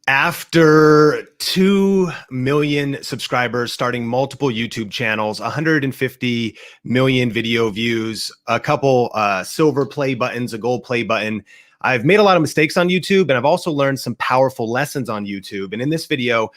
After 2 million subscribers, starting multiple YouTube channels, 150 million video views, a couple silver play buttons, a gold play button, I've made a lot of mistakes on YouTube, and I've also learned some powerful lessons on YouTube. And in this video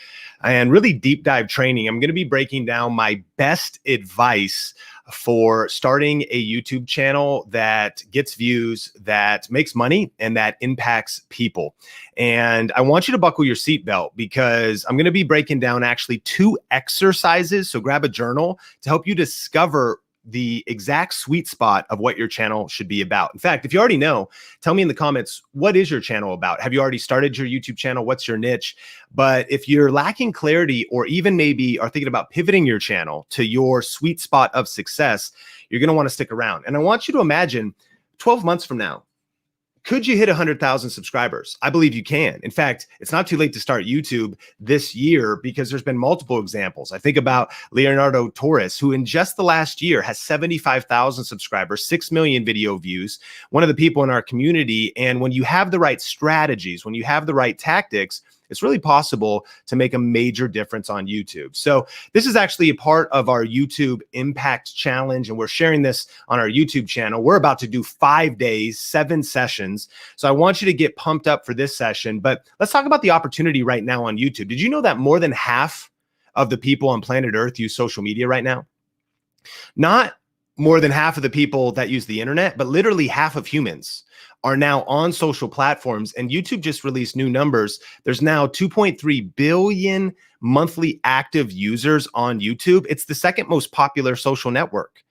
and really deep dive training, I'm going to be breaking down my best advice for starting a YouTube channel that gets views, that makes money, and that impacts people. And I want you to buckle your seatbelt because I'm going to be breaking down actually 2 exercises. So grab a journal to help you discover the exact sweet spot of what your channel should be about. In fact, if you already know, tell me in the comments, what is your channel about? Have you already started your YouTube channel? What's your niche? But if you're lacking clarity, or even maybe are thinking about pivoting your channel to your sweet spot of success, you're going to want to stick around. And I want you to imagine 12 months from now, could you hit 100,000 subscribers? I believe you can. In fact, it's not too late to start YouTube this year because there's been multiple examples. I think about Leonardo Torres, who in just the last year has 75,000 subscribers, 6 million video views, one of the people in our community. And when you have the right strategies, when you have the right tactics, it's really possible to make a major difference on YouTube. So this is actually a part of our YouTube Impact Challenge, and we're sharing this on our YouTube channel. We're about to do 5 days, 7 sessions. So I want you to get pumped up for this session, but let's talk about the opportunity right now on YouTube. Did you know that more than half of the people on planet Earth use social media right now? Not more than half of the people that use the internet, but literally half of humans are now on social platforms. And YouTube just released new numbers. There's now 2.3 billion monthly active users on YouTube. It's the second most popular social network.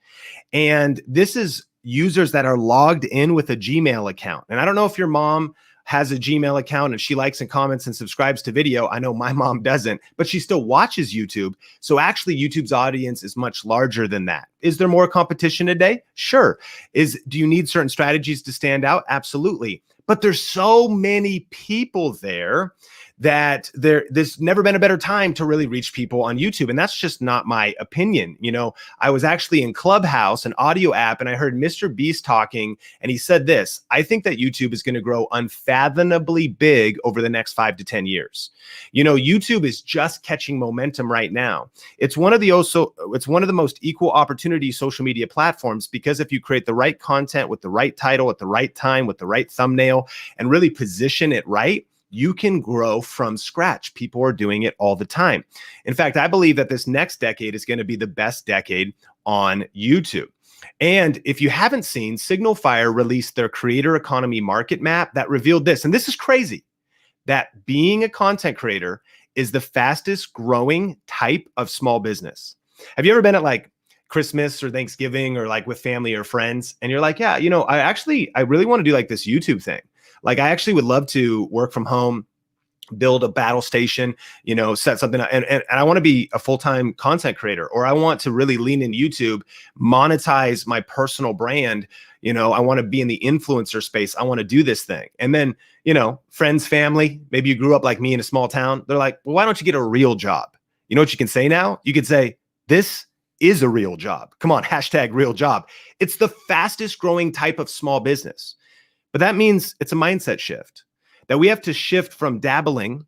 And this is users that are logged in with a Gmail account. And I don't know if your mom has a Gmail account and she likes and comments and subscribes to video. I know my mom doesn't, but she still watches YouTube. So actually YouTube's audience is much larger than that. Is there more competition today? Sure. Do you need certain strategies to stand out? Absolutely. But there's so many people there that there's never been a better time to really reach people on YouTube. And that's just not my opinion. You know, I was actually in Clubhouse, an audio app, and I heard Mr. Beast talking, and he said this: I think that YouTube is going to grow unfathomably big over the next 5 to 10 years. You know, YouTube is just catching momentum right now. It's one of the most equal opportunity social media platforms, because if you create the right content with the right title at the right time, with the right thumbnail, and really position it right, you can grow from scratch. People are doing it all the time. In fact, I believe that this next decade is going to be the best decade on YouTube. And if you haven't seen, Signal Fire released their creator economy market map that revealed this, and this is crazy, that being a content creator is the fastest growing type of small business. Have you ever been at like Christmas or Thanksgiving or like with family or friends, and you're like, yeah, you know, I really want to do like this YouTube thing. Like, I actually would love to work from home, build a battle station, you know, set something up, and I want to be a full-time content creator, or I want to really lean in YouTube, monetize my personal brand. You know, I want to be in the influencer space. I want to do this thing. And then, you know, friends, family, maybe you grew up like me in a small town. They're like, well, why don't you get a real job? You know what you can say now? You could say, this is a real job. Come on, hashtag real job. It's the fastest growing type of small business. But that means it's a mindset shift, that we have to shift from dabbling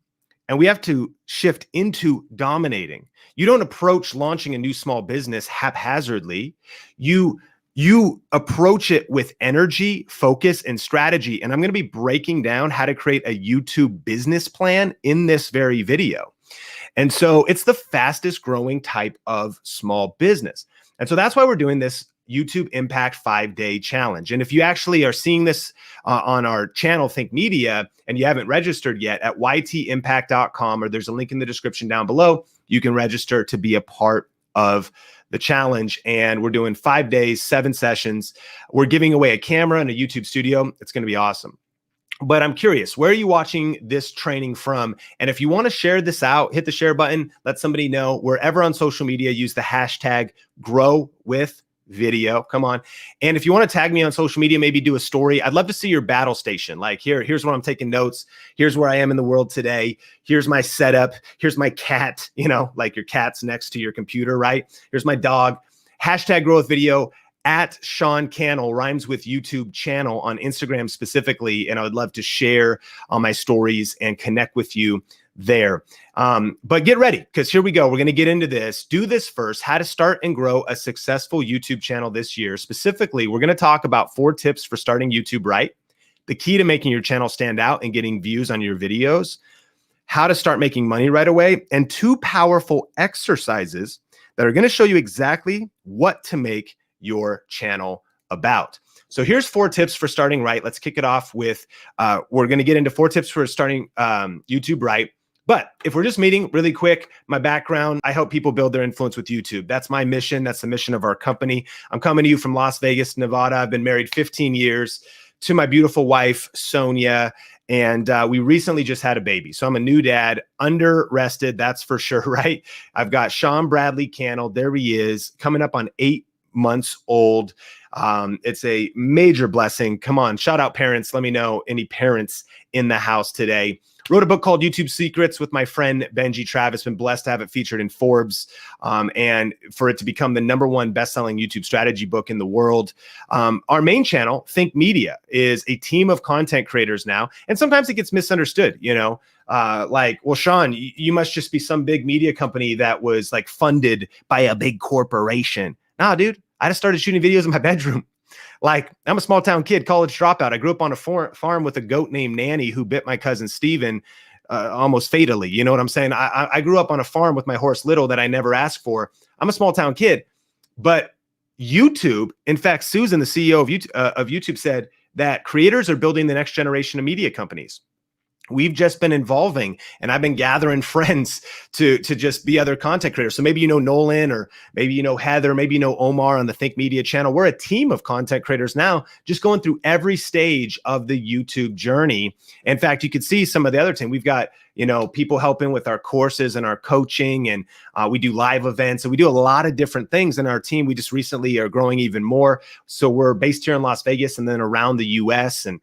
and we have to shift into dominating. You don't approach launching a new small business haphazardly. You approach it with energy, focus, and strategy. And I'm going to be breaking down how to create a YouTube business plan in this very video. And so it's the fastest growing type of small business. And so that's why we're doing this YouTube Impact 5-Day Challenge. And if you actually are seeing this on our channel, Think Media, and you haven't registered yet, at ytimpact.com, or there's a link in the description down below, you can register to be a part of the challenge. And we're doing 5 days, 7 sessions. We're giving away a camera and a YouTube studio. It's going to be awesome. But I'm curious, where are you watching this training from? And if you want to share this out, hit the share button, let somebody know. Wherever on social media, use the hashtag #GrowWithVideo. Come on. And if you want to tag me on social media, maybe do a story. I'd love to see your battle station. Like, here's where I'm taking notes. Here's where I am in the world today. Here's my setup. Here's my cat, you know, like your cat's next to your computer, right? Here's my dog. Hashtag #GrowWithVideo. At Sean Cannell, rhymes with YouTube channel on Instagram specifically. And I would love to share on my stories and connect with you there. But get ready, because here we go. We're going to get into this. Do this first, how to start and grow a successful YouTube channel this year. Specifically, we're going to talk about 4 tips for starting YouTube right, the key to making your channel stand out and getting views on your videos, how to start making money right away, and 2 powerful exercises that are going to show you exactly what to make your channel about. So here's 4 tips for starting right. Let's kick it off with, we're going to get into 4 tips for starting YouTube right. But if we're just meeting really quick, my background, I help people build their influence with YouTube. That's my mission. That's the mission of our company. I'm coming to you from Las Vegas, Nevada. I've been married 15 years to my beautiful wife, Sonia. And we recently just had a baby. So I'm a new dad, under rested, that's for sure, right? I've got Sean Bradley Cannell. There he is, coming up on 8 months old. It's a major blessing. Come on, shout out parents. Let me know any parents in the house today. Wrote a book called YouTube Secrets with my friend Benji Travis. Been blessed to have it featured in Forbes, and for it to become the #1 best-selling YouTube strategy book in the world. Our main channel, Think Media, is a team of content creators now, and sometimes it gets misunderstood. You know, like, well, Sean, you must just be some big media company that was like funded by a big corporation. Nah, dude, I just started shooting videos in my bedroom. Like, I'm a small town kid, college dropout. I grew up on a farm with a goat named Nanny who bit my cousin Steven almost fatally. You know what I'm saying? I grew up on a farm with my horse Little that I never asked for. I'm a small town kid. But YouTube, in fact, Susan, the CEO of YouTube, said that creators are building the next generation of media companies. We've just been involving, and I've been gathering friends to just be other content creators. So maybe you know Nolan, or maybe you know Heather, maybe you know Omar on the Think Media channel. We're a team of content creators now, just going through every stage of the YouTube journey. In fact, you could see some of the other team. We've got, you know, people helping with our courses and our coaching, and we do live events, and we do a lot of different things in our team. We just recently are growing even more. So we're based here in Las Vegas and then around the US and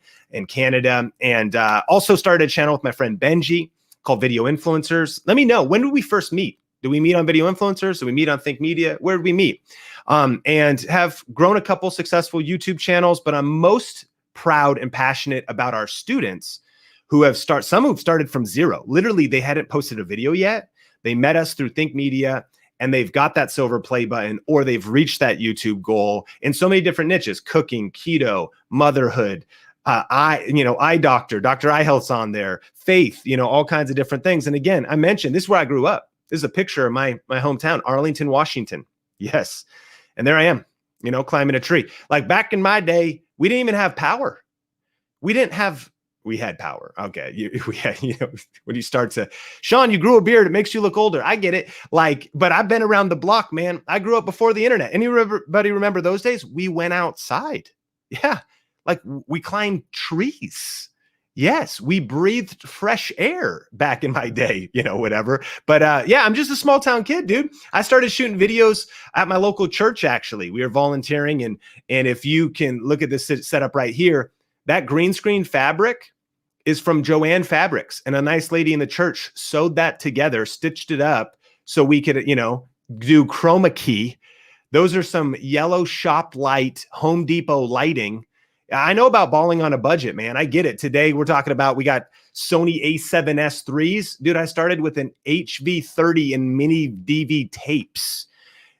Canada, and also started a channel with my friend Benji called Video Influencers. Let me know, when did we first meet? Did we meet on Video Influencers? Did we meet on Think Media? Where did we meet? And have grown a couple successful YouTube channels, but I'm most proud and passionate about our students who have some who've started from zero. Literally, they hadn't posted a video yet. They met us through Think Media, and they've got that silver play button, or they've reached that YouTube goal in so many different niches: cooking, keto, motherhood, eye doctor, Dr. Eye Health's on there, faith, you know, all kinds of different things. And again, I mentioned this is where I grew up. This is a picture of my hometown, Arlington, Washington. Yes. And there I am, you know, climbing a tree. Like, back in my day, we didn't even have power. We had power. Okay. We had, you know, when you start to, Sean, you grew a beard, it makes you look older. I get it. Like, but I've been around the block, man. I grew up before the internet. Anybody remember those days? We went outside. Yeah. Like, we climbed trees. Yes, we breathed fresh air back in my day, you know, whatever. But yeah, I'm just a small town kid, dude. I started shooting videos at my local church, actually. We were volunteering. And if you can look at this setup right here, that green screen fabric is from Joanne Fabrics. And a nice lady in the church sewed that together, stitched it up so we could, you know, do chroma key. Those are some yellow shop light, Home Depot lighting. I know about balling on a budget, man. I get it. Today we're talking about, we got Sony A7S IIIs. Dude, I started with an HV30 and mini DV tapes.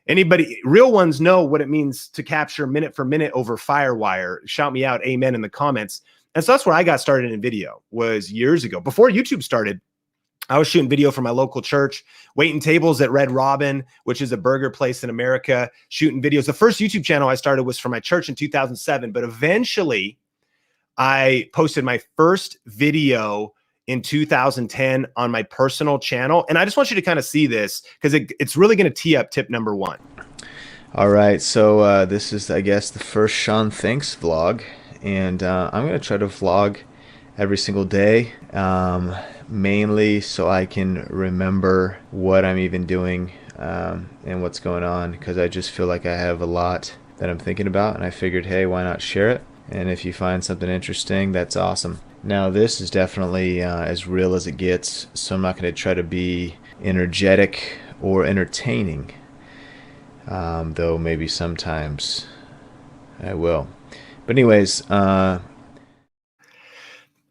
Anybody, real ones, know what it means to capture minute for minute over Firewire. Shout me out, amen, in the comments. And so that's where I got started in video, was years ago. Before YouTube started, I was shooting video for my local church, waiting tables at Red Robin, which is a burger place in America, shooting videos. The first YouTube channel I started was for my church in 2007, but eventually I posted my first video in 2010 on my personal channel. And I just want you to kind of see this, because it's really going to tee up tip number 1. All right, so this is, I guess, the first Sean Thinks vlog, and I'm going to try to vlog every single day, mainly so I can remember what I'm even doing and what's going on, because I just feel like I have a lot that I'm thinking about, and I figured, hey, why not share it? And if you find something interesting, that's awesome. Now, this is definitely as real as it gets, so I'm not going to try to be energetic or entertaining, though maybe sometimes I will. But anyways, I'm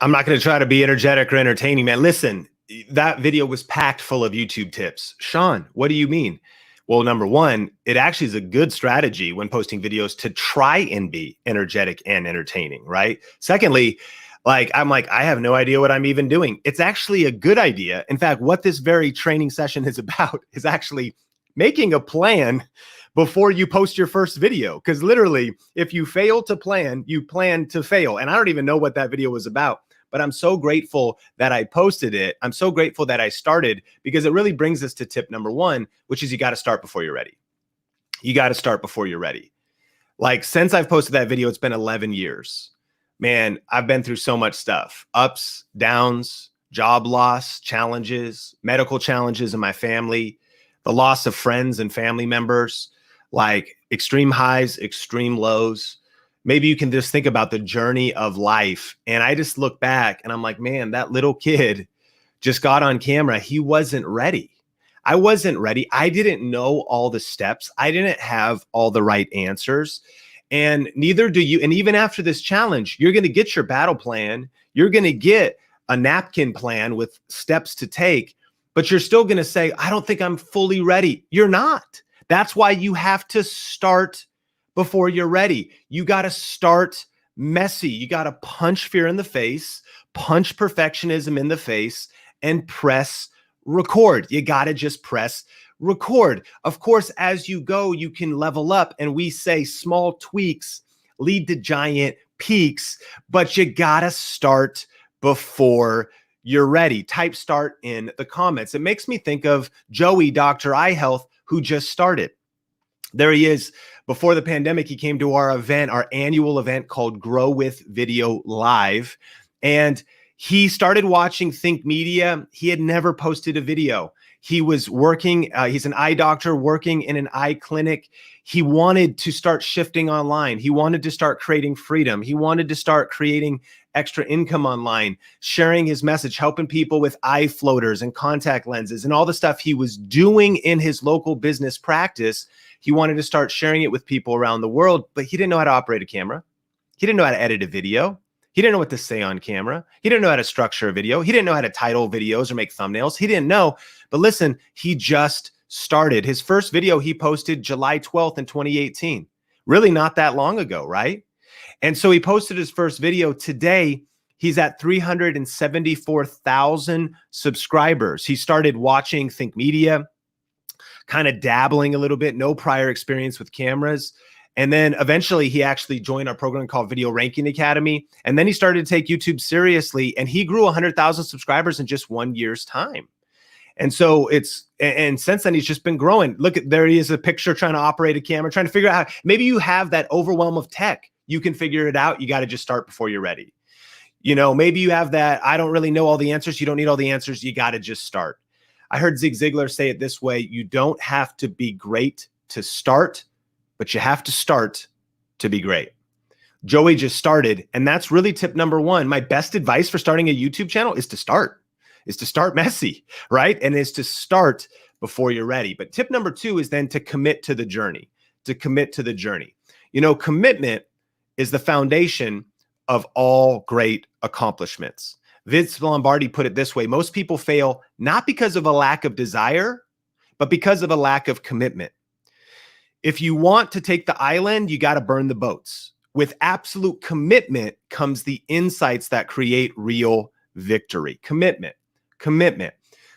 not going to try to be energetic or entertaining, man. Listen, that video was packed full of YouTube tips. Sean, what do you mean? Well, number one, it actually is a good strategy when posting videos to try and be energetic and entertaining, right? Secondly, I'm like, I have no idea what I'm even doing. It's actually a good idea. In fact, what this very training session is about is actually making a plan before you post your first video. Because literally, if you fail to plan, you plan to fail. And I don't even know what that video was about, but I'm so grateful that I posted it. I'm so grateful that I started, because it really brings us to tip number one, which is you got to start before you're ready. You got to start before you're ready. Like, since I've posted that video, it's been 11 years. Man, I've been through so much stuff, ups, downs, job loss, challenges, medical challenges in my family, the loss of friends and family members, like extreme highs, extreme lows. Maybe you can just think about the journey of life. And I just look back and I'm like, man, that little kid just got on camera. He wasn't ready. I wasn't ready. I didn't know all the steps. I didn't have all the right answers. And neither do you. And even after this challenge, you're going to get your battle plan. You're going to get a napkin plan with steps to take, but you're still going to say, I don't think I'm fully ready. You're not. That's why you have to start before you're ready. You got to start messy. You got to punch fear in the face, punch perfectionism in the face, and press record. You got to just press record. Of course, as you go, you can level up. And we say small tweaks lead to giant peaks, but you got to start before you're ready. Type start in the comments. It makes me think of Joey, Dr. Eye Health, who just started. There he is. Before the pandemic, he came to our event, our annual event called Grow With Video Live. And he started watching Think Media. He had never posted a video. He was working, he's an eye doctor working in an eye clinic. He wanted to start shifting online. He wanted to start creating freedom. He wanted to start creating extra income online, sharing his message, helping people with eye floaters and contact lenses and all the stuff he was doing in his local business practice. He wanted to start sharing it with people around the world, but he didn't know how to operate a camera. He didn't know how to edit a video. He didn't know what to say on camera. He didn't know how to structure a video. He didn't know how to title videos or make thumbnails. He didn't know. But listen, he just started. His first video he posted July 12th in 2018. Really not that long ago, right? And so he posted his first video. Today, he's at 374,000 subscribers. He started watching Think Media, kind of dabbling a little bit, no prior experience with cameras. And then eventually he actually joined our program called Video Ranking Academy. And then he started to take YouTube seriously, and he grew 100,000 subscribers in just 1 year's time. And so and since then he's just been growing. Look at, there he is, a picture trying to operate a camera, trying to figure out how, maybe you have that overwhelm of tech. You can figure it out. You got to just start before you're ready. You know, maybe you have that, I don't really know all the answers. You don't need all the answers. You got to just start. I heard Zig Ziglar say it this way: you don't have to be great to start, but you have to start to be great. Joey just started, and that's really tip number one. My best advice for starting a YouTube channel is to start messy, right? And is to start before you're ready. But tip number two is then to commit to the journey, You know, commitment is the foundation of all great accomplishments. Vince Lombardi put it this way: most people fail not because of a lack of desire, but because of a lack of commitment. If you want to take the island, you got to burn the boats. With absolute commitment comes the insights that create real victory. Commitment.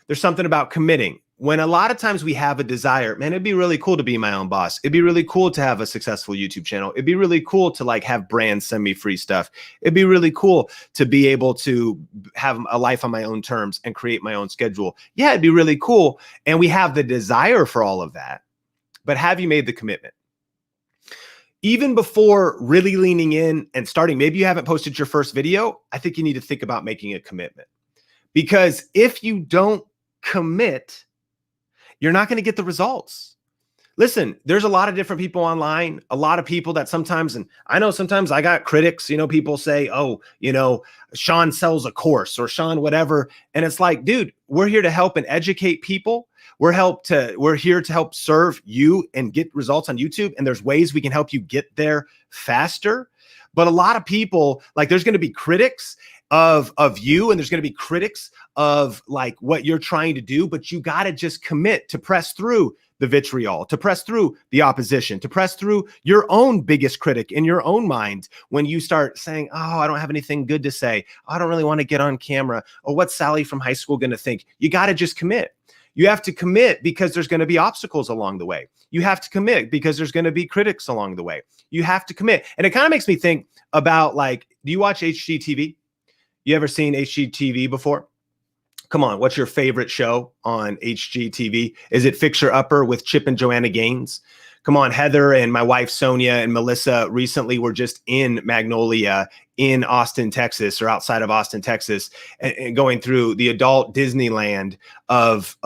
There's something about committing. When a lot of times we have a desire, man, it'd be really cool to be my own boss. It'd be really cool to have a successful YouTube channel. It'd be really cool to like have brands send me free stuff. It'd be really cool to be able to have a life on my own terms and create my own schedule. Yeah, it'd be really cool. And we have the desire for all of that. But have you made the commitment? Even before really leaning in and starting, maybe you haven't posted your first video. I think you need to think about making a commitment. Because if you don't commit, you're not going to get the results. Listen, there's a lot of different people online, a lot of people that sometimes, and I know sometimes I got critics, you know, people say, oh, you know, Sean sells a course or Sean, whatever. And it's like, dude, we're here to help and educate people. We're here to help serve you and get results on YouTube. And there's ways we can help you get there faster. But a lot of people, like, there's going to be critics. of you, and there's going to be critics of like what you're trying to do, but you got to just commit to press through the vitriol, to press through the opposition, to press through your own biggest critic in your own mind. When you start saying, oh, I don't have anything good to say, I don't really want to get on camera, or what's Sally from high school going to think? You got to just commit. You have to commit because there's going to be obstacles along the way. You have to commit because there's going to be critics along the way. You have to commit. And it kind of makes me think about, like, do you watch HGTV? You ever seen HGTV before? Come on, what's your favorite show on HGTV? Is it Fixer Upper with Chip and Joanna Gaines? Come on, Heather and my wife Sonia and Melissa recently were just in Magnolia in Austin, Texas, or outside of Austin, Texas, and going through the adult Disneyland of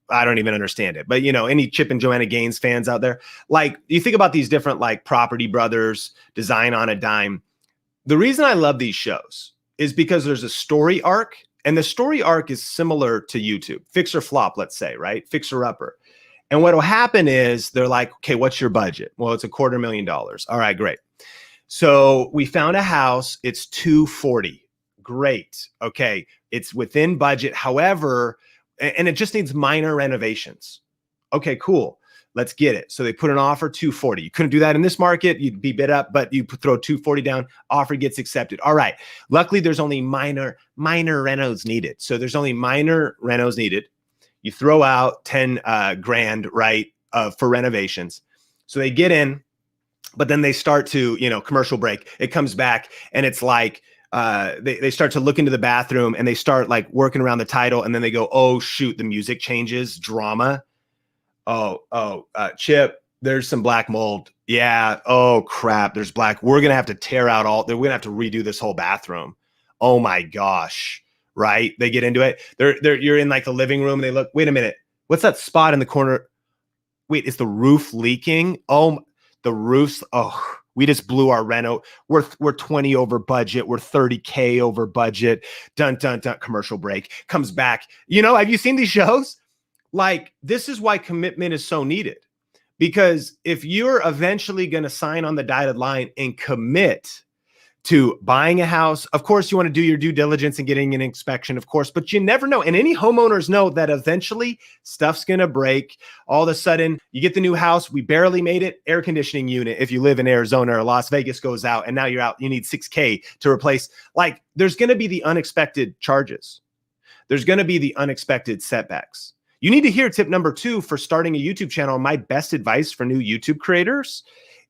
I don't even understand it. But, you know, any Chip and Joanna Gaines fans out there, like, you think about these different, like, Property Brothers, Design on a Dime. The reason I love these shows is because there's a story arc, and the story arc is similar to YouTube. Fix or flop, let's say, right? Fixer Upper. And what will happen is they're like, okay, what's your budget? Well, it's $250,000. All right, great. So we found a house. It's $240,000. Great. Okay. It's within budget. However, and it just needs minor renovations. Okay, cool. Let's get it. So they put an offer, $240,000. You couldn't do that in this market. You'd be bid up, but you throw $240,000 down, offer gets accepted. All right. Luckily, there's only minor renos needed. So there's only minor renos needed. You throw out 10 grand, right, for renovations. So they get in, but then they start to, you know, commercial break. It comes back and it's like, they start to look into the bathroom and they start like working around the title. And then they go, oh shoot, the music changes, drama. Chip, there's some black mold. Yeah. Oh crap. There's black. We're going to have to tear out we're going to have to redo this whole bathroom. Oh my gosh. Right. They get into it. You're in like the living room and they look, wait a minute. What's that spot in the corner? Wait, is the roof leaking? Oh, the roof's, oh, we just blew our reno. We're 20 over budget. We're 30K over budget. Dun, dun, dun. Commercial break. Comes back. You know, have you seen these shows? Like, this is why commitment is so needed, because if you're eventually going to sign on the dotted line and commit to buying a house, of course, you want to do your due diligence and getting an inspection, of course, but you never know. And any homeowners know that eventually stuff's going to break. All of a sudden, you get the new house. We barely made it. Air conditioning unit, if you live in Arizona or Las Vegas, goes out, and now you're out. You need $6K to replace. Like, there's going to be the unexpected charges. There's going to be the unexpected setbacks. You need to hear tip number 2 for starting a YouTube channel. My best advice for new YouTube creators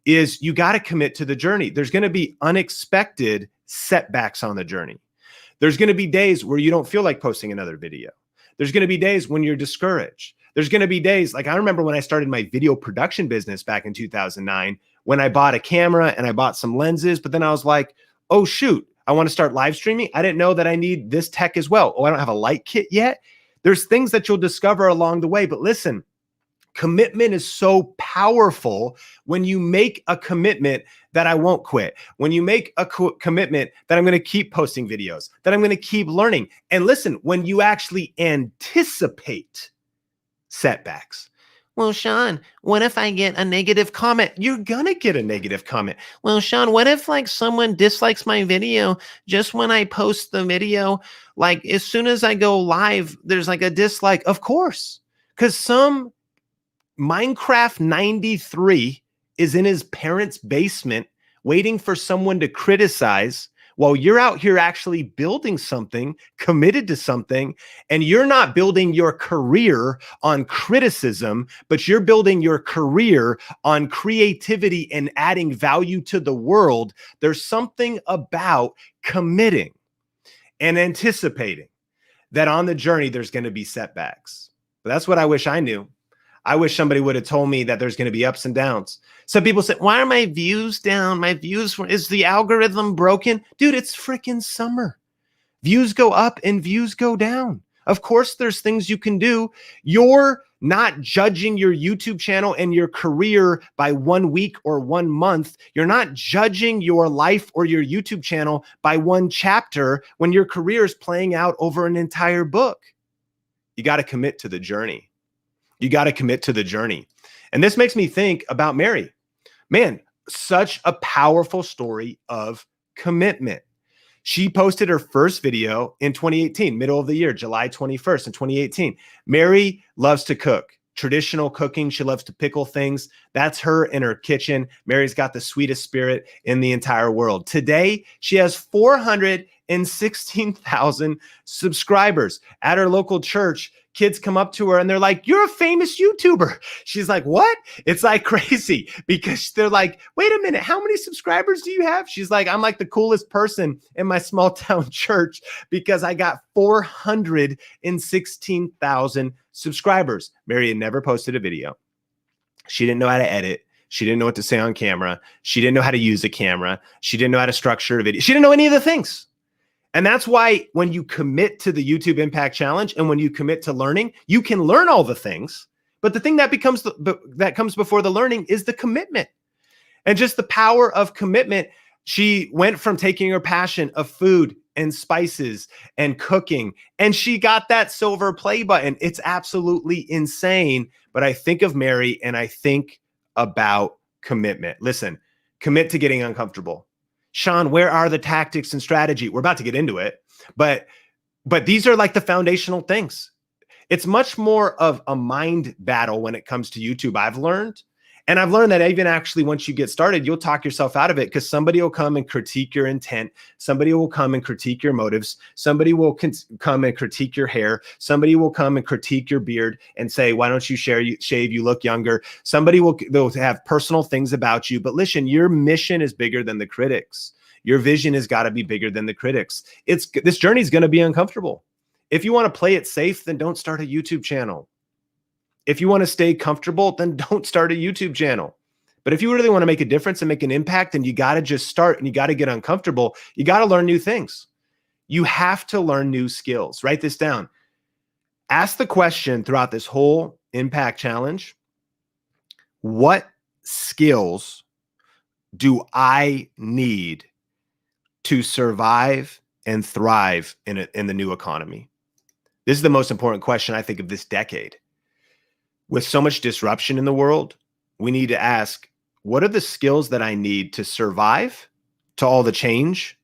is you got to commit to the journey. There's going to be unexpected setbacks on the journey. There's going to be days where you don't feel like posting another video. There's going to be days when you're discouraged. There's going to be days, like I remember when I started my video production business back in 2009, when I bought a camera and I bought some lenses, but then I was like, oh shoot, I want to start live streaming. I didn't know that I need this tech as well. Oh, I don't have a light kit yet. There's things that you'll discover along the way, but listen, commitment is so powerful. When you make a commitment that I won't quit, when you make a commitment that I'm going to keep posting videos, that I'm going to keep learning. And listen, when you actually anticipate setbacks. Well, Sean, what if I get a negative comment? You're going to get a negative comment. Well, Sean, what if like someone dislikes my video just when I post the video? Like as soon as I go live, there's like a dislike. Of course, because some Minecraft 93 is in his parents' basement waiting for someone to criticize while you're out here actually building something, committed to something, and you're not building your career on criticism, but you're building your career on creativity and adding value to the world. There's something about committing and anticipating that on the journey, there's going to be setbacks. But that's what I wish I knew. I wish somebody would have told me that there's going to be ups and downs. Some people say, why are my views down? My views, is the algorithm broken? Dude, it's freaking summer. Views go up and views go down. Of course, there's things you can do. You're not judging your YouTube channel and your career by 1 week or 1 month. You're not judging your life or your YouTube channel by one chapter when your career is playing out over an entire book. You got to commit to the journey. You got to commit to the journey. And this makes me think about Mary. Man, such a powerful story of commitment. She posted her first video in 2018, middle of the year, July 21st in 2018. Mary loves to cook. Traditional cooking. She loves to pickle things. That's her in her kitchen. Mary's got the sweetest spirit in the entire world. Today, she has 416,000 subscribers at her local church. Kids come up to her and they're like, "You're a famous YouTuber." She's like, "What?" It's like crazy because they're like, "Wait a minute, how many subscribers do you have?" She's like, "I'm like the coolest person in my small town church because I got 416,000 subscribers." Mary had never posted a video. She didn't know how to edit. She didn't know what to say on camera. She didn't know how to use a camera. She didn't know how to structure a video. She didn't know any of the things. And that's why when you commit to the YouTube Impact Challenge and when you commit to learning, you can learn all the things. But the thing that that comes before the learning is the commitment. And just the power of commitment. She went from taking her passion of food and spices and cooking, and she got that silver play button. It's absolutely insane. But I think of Mary and I think about commitment. Listen, commit to getting uncomfortable. Sean, where are the tactics and strategy? We're about to get into it, but these are like the foundational things. It's much more of a mind battle when it comes to YouTube, I've learned. And I've learned that even actually once you get started, you'll talk yourself out of it because somebody will come and critique your intent. Somebody will come and critique your motives. Somebody will come and critique your hair. Somebody will come and critique your beard and say, "Why don't you shave? You look younger." They'll have personal things about you. But listen, your mission is bigger than the critics. Your vision has got to be bigger than the critics. This journey is going to be uncomfortable. If you want to play it safe, then don't start a YouTube channel. If you want to stay comfortable, then don't start a YouTube channel. But if you really want to make a difference and make an impact, then you got to just start and you got to get uncomfortable. You got to learn new things. You have to learn new skills. Write this down. Ask the question throughout this whole impact challenge: what skills do I need to survive and thrive in the new economy? This is the most important question, I think, of this decade. With so much disruption in the world, we need to ask, what are the skills that I need to survive to all the change?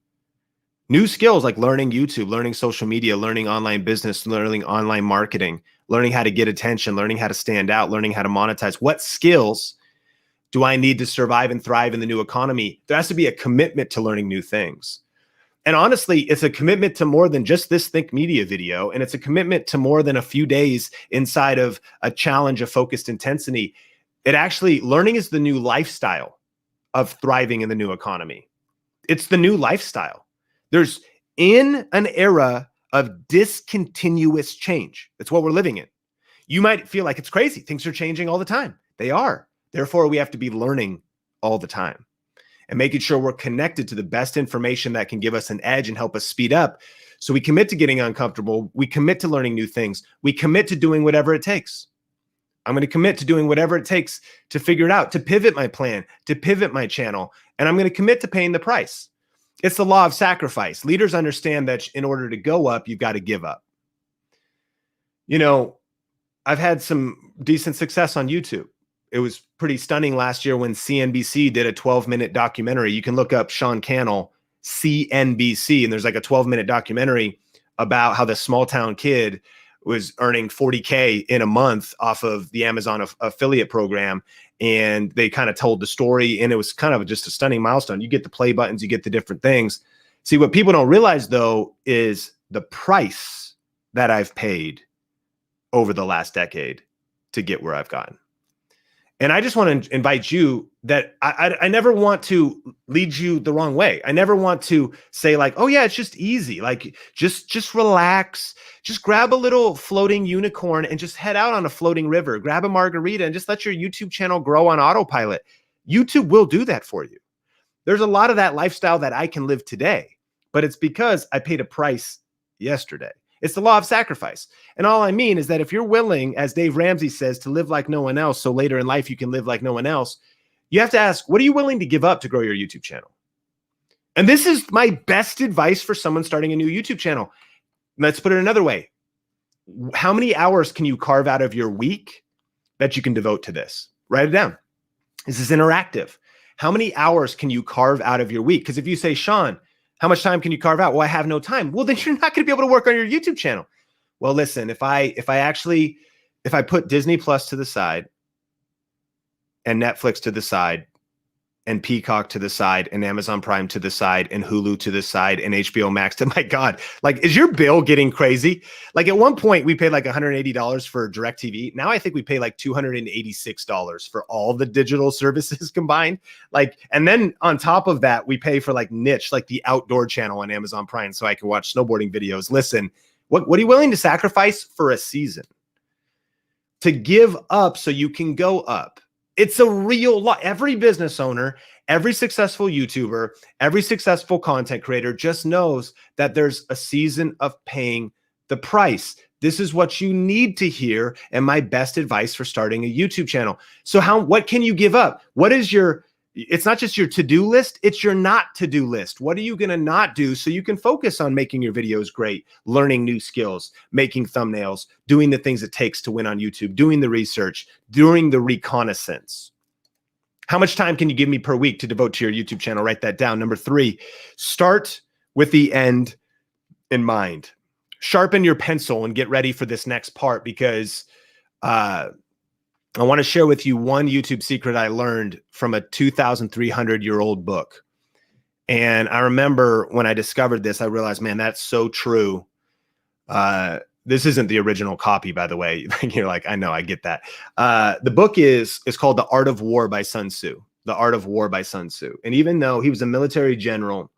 New skills like learning YouTube, learning social media, learning online business, learning online marketing, learning how to get attention, learning how to stand out, learning how to monetize. What skills do I need to survive and thrive in the new economy? There has to be a commitment to learning new things. And honestly, it's a commitment to more than just this Think Media video. And it's a commitment to more than a few days inside of a challenge of focused intensity. Learning is the new lifestyle of thriving in the new economy. It's the new lifestyle. There's in an era of discontinuous change. That's what we're living in. You might feel like it's crazy. Things are changing all the time. They are. Therefore, we have to be learning all the time and making sure we're connected to the best information that can give us an edge and help us speed up. So we commit to getting uncomfortable. We commit to learning new things. We commit to doing whatever it takes. I'm going to commit to doing whatever it takes to figure it out, to pivot my plan, to pivot my channel. And I'm going to commit to paying the price. It's the law of sacrifice. Leaders understand that in order to go up, you've got to give up. You know, I've had some decent success on YouTube. It was pretty stunning last year when CNBC did a 12-minute documentary. You can look up Sean Cannell, CNBC, and there's like a 12-minute documentary about how the small town kid was earning 40K in a month off of the Amazon affiliate program. And they kind of told the story, and it was kind of just a stunning milestone. You get the play buttons, you get the different things. See, what people don't realize, though, is the price that I've paid over the last decade to get where I've gotten. And I just want to invite you that I never want to lead you the wrong way. I never want to say like, oh yeah, it's just easy. Like just relax, just grab a little floating unicorn and just head out on a floating river, grab a margarita and just let your YouTube channel grow on autopilot. YouTube will do that for you. There's a lot of that lifestyle that I can live today, but it's because I paid a price yesterday. It's the law of sacrifice. And all I mean is that if you're willing, as Dave Ramsey says, to live like no one else, so later in life you can live like no one else, you have to ask, what are you willing to give up to grow your YouTube channel? And this is my best advice for someone starting a new YouTube channel. Let's put it another way. How many hours can you carve out of your week that you can devote to this? Write it down. This is interactive. How many hours can you carve out of your week? Because if you say, Sean, How much time can you carve out? Well, I have no time. Well, then you're not going to be able to work on your YouTube channel. Well, listen, if I put Disney Plus to the side and Netflix to the side and Peacock to the side and Amazon Prime to the side and Hulu to the side and HBO Max to, my God, like, is your bill getting crazy? Like at one point we paid like $180 for DirecTV. Now I think we pay like $286 for all the digital services combined. Like, and then on top of that, we pay for like niche, like the outdoor channel on Amazon Prime so I can watch snowboarding videos. Listen, what are you willing to sacrifice for a season? To give up so you can go up. It's a real lot. Every business owner, every successful YouTuber, every successful content creator just knows that there's a season of paying the price. This is what you need to hear and my best advice for starting a YouTube channel. So what can you give up? What is it's not just your to-do list, it's your not to-do list. What are you going to not do so you can focus on making your videos great, learning new skills, making thumbnails, doing the things it takes to win on YouTube, doing the research, doing the reconnaissance? How much time can you give me per week to devote to your YouTube channel? Write that down. Number 3, start with the end in mind. Sharpen your pencil and get ready for this next part, because I want to share with you one YouTube secret I learned from a 2,300-year-old book. And I remember when I discovered this, I realized, man, that's so true. This isn't the original copy, by the way. You're like, I know, I get that. The book is called The Art of War by Sun Tzu. The Art of War by Sun Tzu. And even though he was a military general,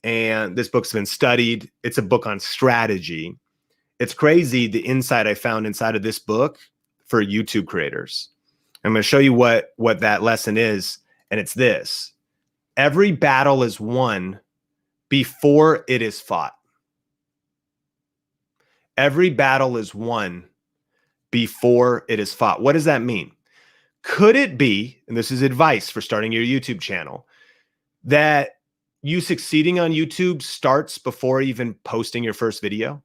and this book's been studied, it's a book on strategy. It's crazy the insight I found inside of this book for YouTube creators. I'm going to show you what that lesson is, and it's this: every battle is won before it is fought. Every battle is won before it is fought. What does that mean? Could it be, and this is advice for starting your YouTube channel, that you succeeding on YouTube starts before even posting your first video?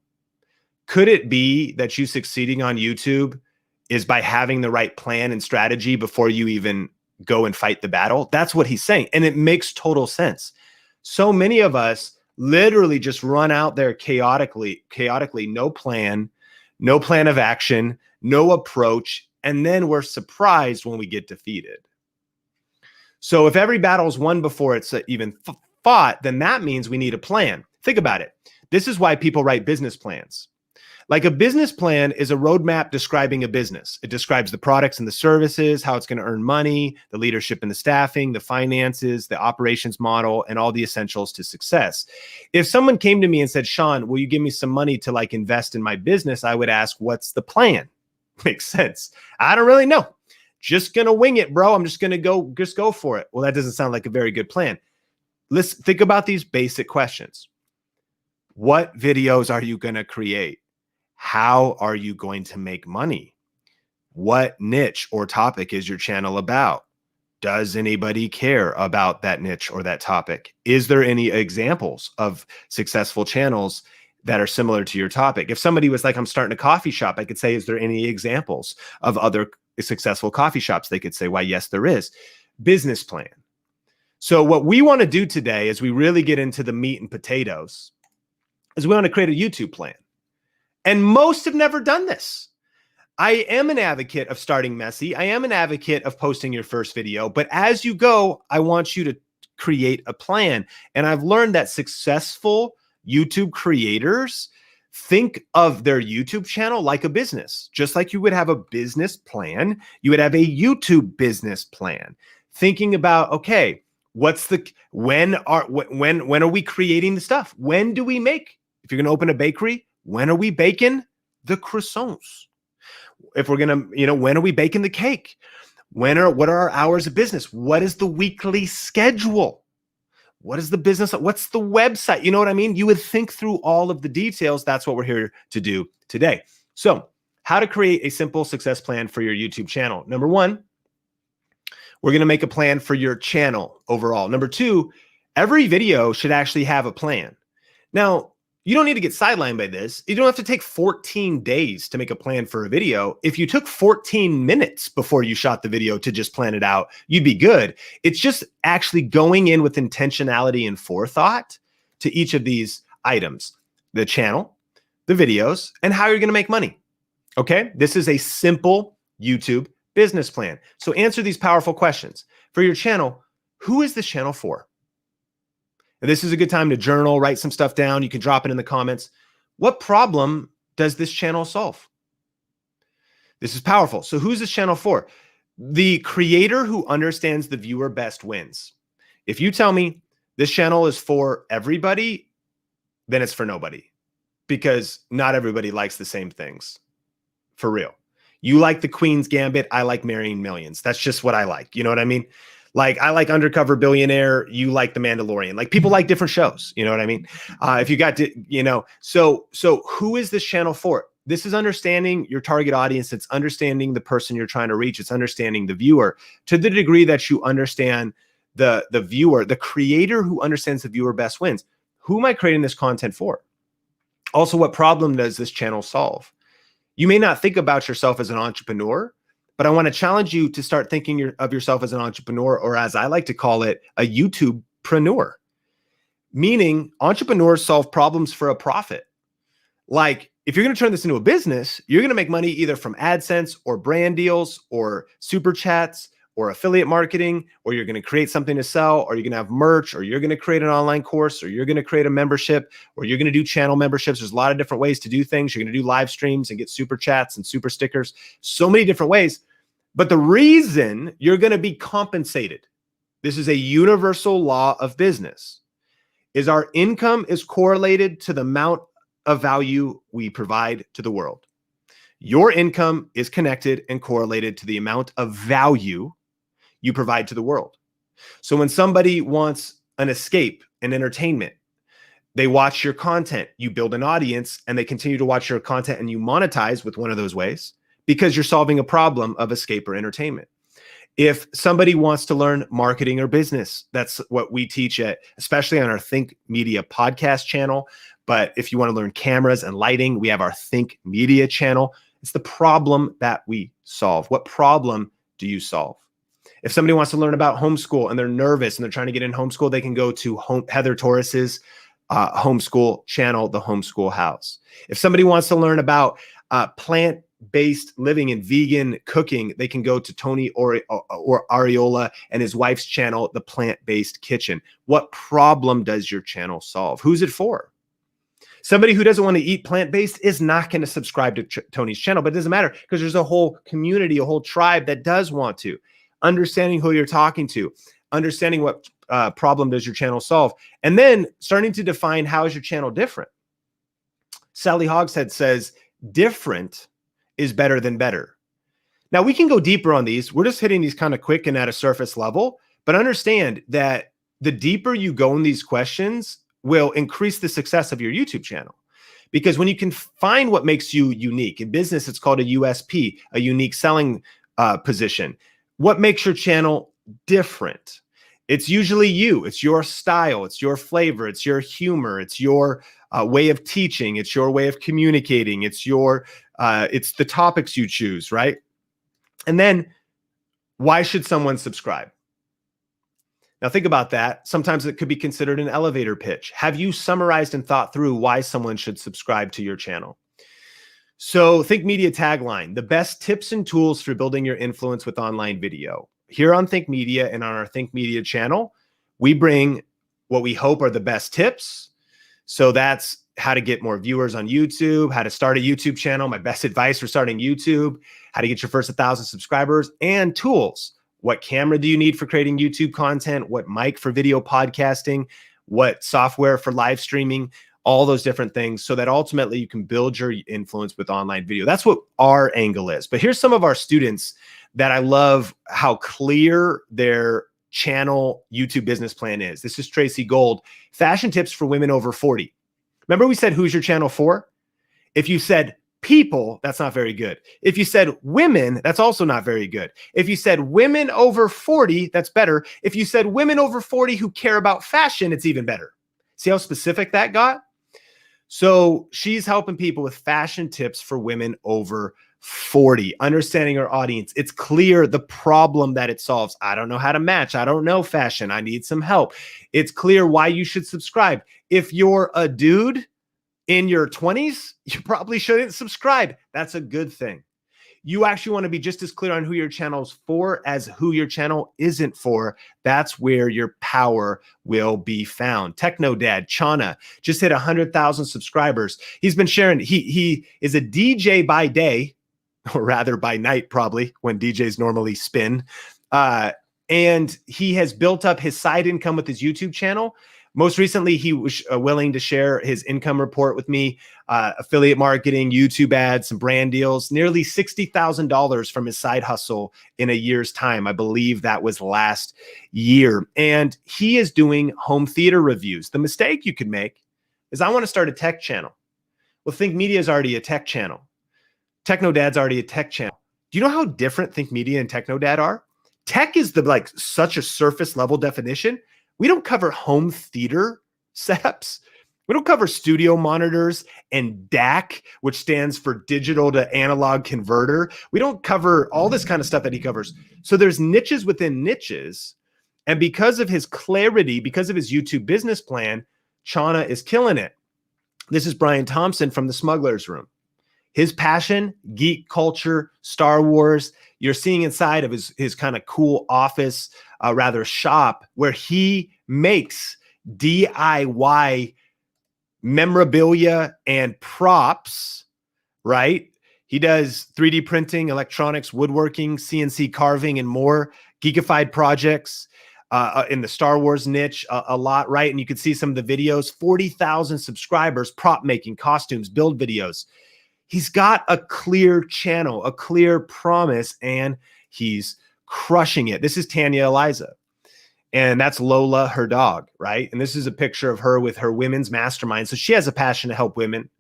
Could it be that you succeeding on YouTube is by having the right plan and strategy before you even go and fight the battle? That's what he's saying. And it makes total sense. So many of us literally just run out there chaotically, no plan of action, no approach. And then we're surprised when we get defeated. So if every battle is won before it's even fought, then that means we need a plan. Think about it. This is why people write business plans. Like, a business plan is a roadmap describing a business. It describes the products and the services, how it's going to earn money, the leadership and the staffing, the finances, the operations model, and all the essentials to success. If someone came to me and said, Sean, will you give me some money to like invest in my business? I would ask, what's the plan? Makes sense. I don't really know. Just going to wing it, bro. I'm just going to go for it. Well, that doesn't sound like a very good plan. Let's think about these basic questions. What videos are you going to create? How are you going to make money? What niche or topic is your channel about? Does anybody care about that niche or that topic? Is there any examples of successful channels that are similar to your topic? If somebody was like, I'm starting a coffee shop, I could say, is there any examples of other successful coffee shops? They could say, why, yes, there is. Business plan. So what we want to do today, as we really get into the meat and potatoes, is we want to create a YouTube plan. And most have never done this. I am an advocate of starting messy. I am an advocate of posting your first video. But as you go, I want you to create a plan. And I've learned that successful YouTube creators think of their YouTube channel like a business. Just like you would have a business plan, you would have a YouTube business plan. Thinking about, okay, when are we creating the stuff? When do we make? If you're going to open a bakery, when are we baking the croissants? If we're going to, when are we baking the cake? What are our hours of business? What is the weekly schedule? What is the business? What's the website? You know what I mean? You would think through all of the details. That's what we're here to do today. So, how to create a simple success plan for your YouTube channel. Number 1, we're going to make a plan for your channel overall. Number 2, every video should actually have a plan. Now, you don't need to get sidelined by this. You don't have to take 14 days to make a plan for a video. If you took 14 minutes before you shot the video to just plan it out, you'd be good. It's just actually going in with intentionality and forethought to each of these items: the channel, the videos, and how you're going to make money. Okay, this is a simple YouTube business plan. So answer these powerful questions. For your channel, who is this channel for? And this is a good time to journal, write some stuff down. You can drop it in the comments. What problem does this channel solve? This is powerful. So who's this channel for? The creator who understands the viewer best wins. If you tell me this channel is for everybody, then it's for nobody, because not everybody likes the same things. For real. You like the Queen's Gambit. I like Marrying Millions. That's just what I like. You know what I mean? Like, I like Undercover Billionaire. You like The Mandalorian. Like, people like different shows. You know what I mean? If you got to, you know, so who is this channel for? This is understanding your target audience. It's understanding the person you're trying to reach. It's understanding the viewer to the degree that you understand the viewer. The creator who understands the viewer best wins. Who am I creating this content for? Also, what problem does this channel solve? You may not think about yourself as an entrepreneur, but I want to challenge you to start thinking of yourself as an entrepreneur, or as I like to call it, a YouTubepreneur. Meaning, entrepreneurs solve problems for a profit. Like, if you're going to turn this into a business, you're going to make money either from AdSense or brand deals or super chats or affiliate marketing, or you're going to create something to sell, or you're going to have merch, or you're going to create an online course, or you're going to create a membership, or you're going to do channel memberships. There's a lot of different ways to do things. You're going to do live streams and get super chats and super stickers. So many different ways. But the reason you're going to be compensated, this is a universal law of business, is our income is correlated to the amount of value we provide to the world. Your income is connected and correlated to the amount of value you provide to the world. So when somebody wants an escape and entertainment, they watch your content, you build an audience, and they continue to watch your content, and you monetize with one of those ways because you're solving a problem of escape or entertainment. If somebody wants to learn marketing or business, that's what we teach at, especially on our Think Media podcast channel. But if you want to learn cameras and lighting, we have our Think Media channel. It's the problem that we solve. What problem do you solve? If somebody wants to learn about homeschool and they're nervous and they're trying to get in homeschool, they can go to Heather Torres's homeschool channel, The Homeschool House. If somebody wants to learn about plant-based living and vegan cooking, they can go to Tony or Ariola and his wife's channel, The Plant-Based Kitchen. What problem does your channel solve? Who's it for? Somebody who doesn't want to eat plant-based is not going to subscribe to Tony's channel, but it doesn't matter because there's a whole community, a whole tribe that does want to. Understanding who you're talking to, understanding what problem does your channel solve, and then starting to define how is your channel different. Sally Hogshead says, different is better than better. Now, we can go deeper on these. We're just hitting these kind of quick and at a surface level, but understand that the deeper you go in these questions will increase the success of your YouTube channel. Because when you can find what makes you unique, in business, it's called a USP, a unique selling position. What makes your channel different? It's usually you. It's your style. It's your flavor. It's your humor. It's your way of teaching. It's your way of communicating. It's the topics you choose, right? And then, why should someone subscribe? Now think about that. Sometimes it could be considered an elevator pitch. Have you summarized and thought through why someone should subscribe to your channel? So Think Media tagline, the best tips and tools for building your influence with online video. Here on Think Media and on our Think Media channel, we bring what we hope are the best tips. So that's how to get more viewers on YouTube, how to start a YouTube channel, my best advice for starting YouTube, how to get your first 1,000 subscribers, and tools. What camera do you need for creating YouTube content? What mic for video podcasting? What software for live streaming? All those different things so that ultimately you can build your influence with online video. That's what our angle is. But here's some of our students that I love how clear their channel YouTube business plan is. This is Tracy Gold. Fashion tips for women over 40. Remember we said, who's your channel for? If you said people, that's not very good. If you said women, that's also not very good. If you said women over 40, that's better. If you said women over 40 who care about fashion, it's even better. See how specific that got? So she's helping people with fashion tips for women over 40, understanding our audience. It's clear the problem that it solves. I don't know how to match. I don't know fashion. I need some help. It's clear why you should subscribe. If you're a dude in your 20s, you probably shouldn't subscribe. That's a good thing. You actually want to be just as clear on who your channel is for as who your channel isn't for. That's where your power will be found. Techno Dad Chana just hit 100,000 subscribers. He's been sharing. He is a DJ by day, or rather by night, probably when DJs normally spin. And he has built up his side income with his YouTube channel. Most recently, he was willing to share his income report with me, affiliate marketing, YouTube ads, some brand deals, nearly $60,000 from his side hustle in a year's time. I believe that was last year. And he is doing home theater reviews. The mistake you could make is I want to start a tech channel. Well, Think Media is already a tech channel. Techno Dad's already a tech channel. Do you know how different Think Media and Techno Dad are? Tech is such a surface level definition. We don't cover home theater setups. We don't cover studio monitors and DAC, which stands for digital to analog converter. We don't cover all this kind of stuff that he covers. So there's niches within niches. And because of his clarity, because of his YouTube business plan, Chana is killing it. This is Brian Thompson from the Smuggler's Room. His passion, geek culture, Star Wars. You're seeing inside of his kind of cool office, shop, where he makes DIY memorabilia and props, right? He does 3D printing, electronics, woodworking, CNC carving, and more geekified projects in the Star Wars niche a lot, right? And you can see some of the videos, 40,000 subscribers, prop making, costumes, build videos. He's got a clear channel, a clear promise, and he's crushing it. This is Tanya Eliza, and that's Lola, her dog, right? And this is a picture of her with her women's mastermind. So she has a passion to help women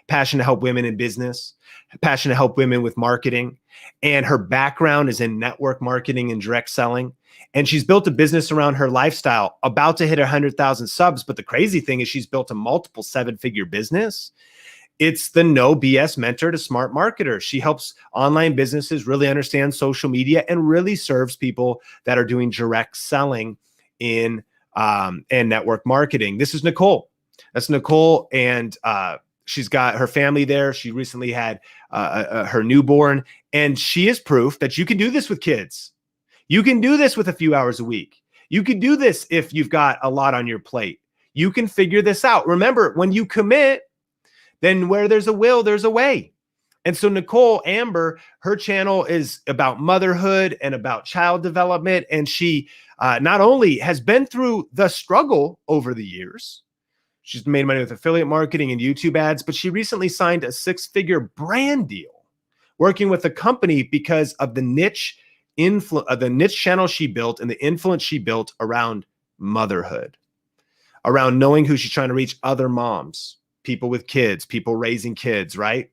in business, passion to help women with marketing. And her background is in network marketing and direct selling. And she's built a business around her lifestyle, about to hit 100,000 subs. But the crazy thing is she's built a multiple seven-figure business. It's the no BS mentor to smart marketers. She helps online businesses really understand social media and really serves people that are doing direct selling in and network marketing. This is Nicole. That's Nicole, and she's got her family there. She recently had her newborn, and she is proof that you can do this with kids. You can do this with a few hours a week. You can do this if you've got a lot on your plate. You can figure this out. Remember, when you commit, then where there's a will, there's a way. And so Nicole Amber, her channel is about motherhood and about child development. And she not only has been through the struggle over the years, she's made money with affiliate marketing and YouTube ads, but she recently signed a six-figure brand deal working with a company because of the niche channel she built and the influence she built around motherhood, around knowing who she's trying to reach, other moms, people with kids, people raising kids, right?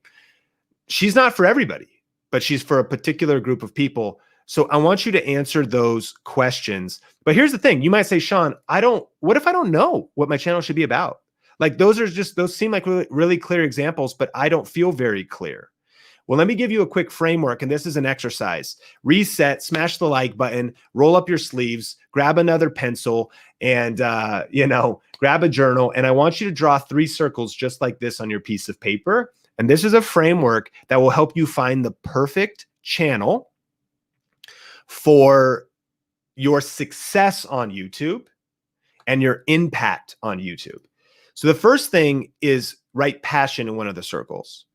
She's not for everybody, but she's for a particular group of people. So I want you to answer those questions. But here's the thing. You might say, Sean, what if I don't know what my channel should be about? Like those seem like really, really clear examples, but I don't feel very clear. Well, let me give you a quick framework, and this is an exercise. Reset, smash the like button, roll up your sleeves, grab another pencil, and grab a journal. And I want you to draw 3 circles just like this on your piece of paper. And this is a framework that will help you find the perfect channel for your success on YouTube and your impact on YouTube. So the first thing is write passion in one of the circles.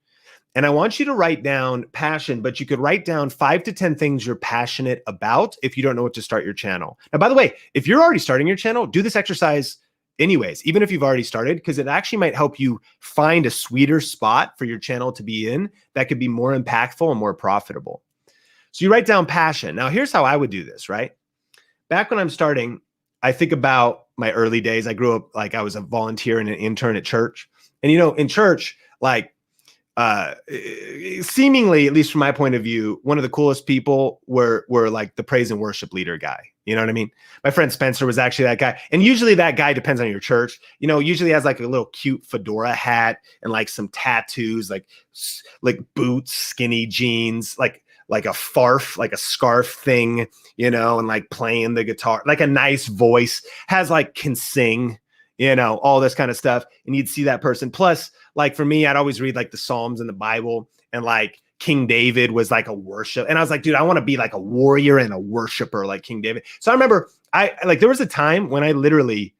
And I want you to write down passion, but you could write down 5 to 10 things you're passionate about if you don't know what to start your channel. Now, by the way, if you're already starting your channel, do this exercise anyways, even if you've already started, because it actually might help you find a sweeter spot for your channel to be in that could be more impactful and more profitable. So you write down passion. Now, here's how I would do this, right? Back when I'm starting, I think about my early days. I grew up like I was a volunteer and an intern at church. And, in church, like, seemingly, at least from my point of view, one of the coolest people were like the praise and worship leader guy. You know what I mean? My friend Spencer was actually that guy. And usually that guy depends on your church. You know, usually has like a little cute fedora hat and like some tattoos, like boots, skinny jeans, like a farf, like a scarf thing, you know, and like playing the guitar, like a nice voice, has like can sing, you know, all this kind of stuff. And you'd see that person. Plus, like for me, I'd always read like the Psalms in the Bible, and like King David was like a worship. And I was like, dude, I want to be like a warrior and a worshiper like King David. So I remember there was a time when I literally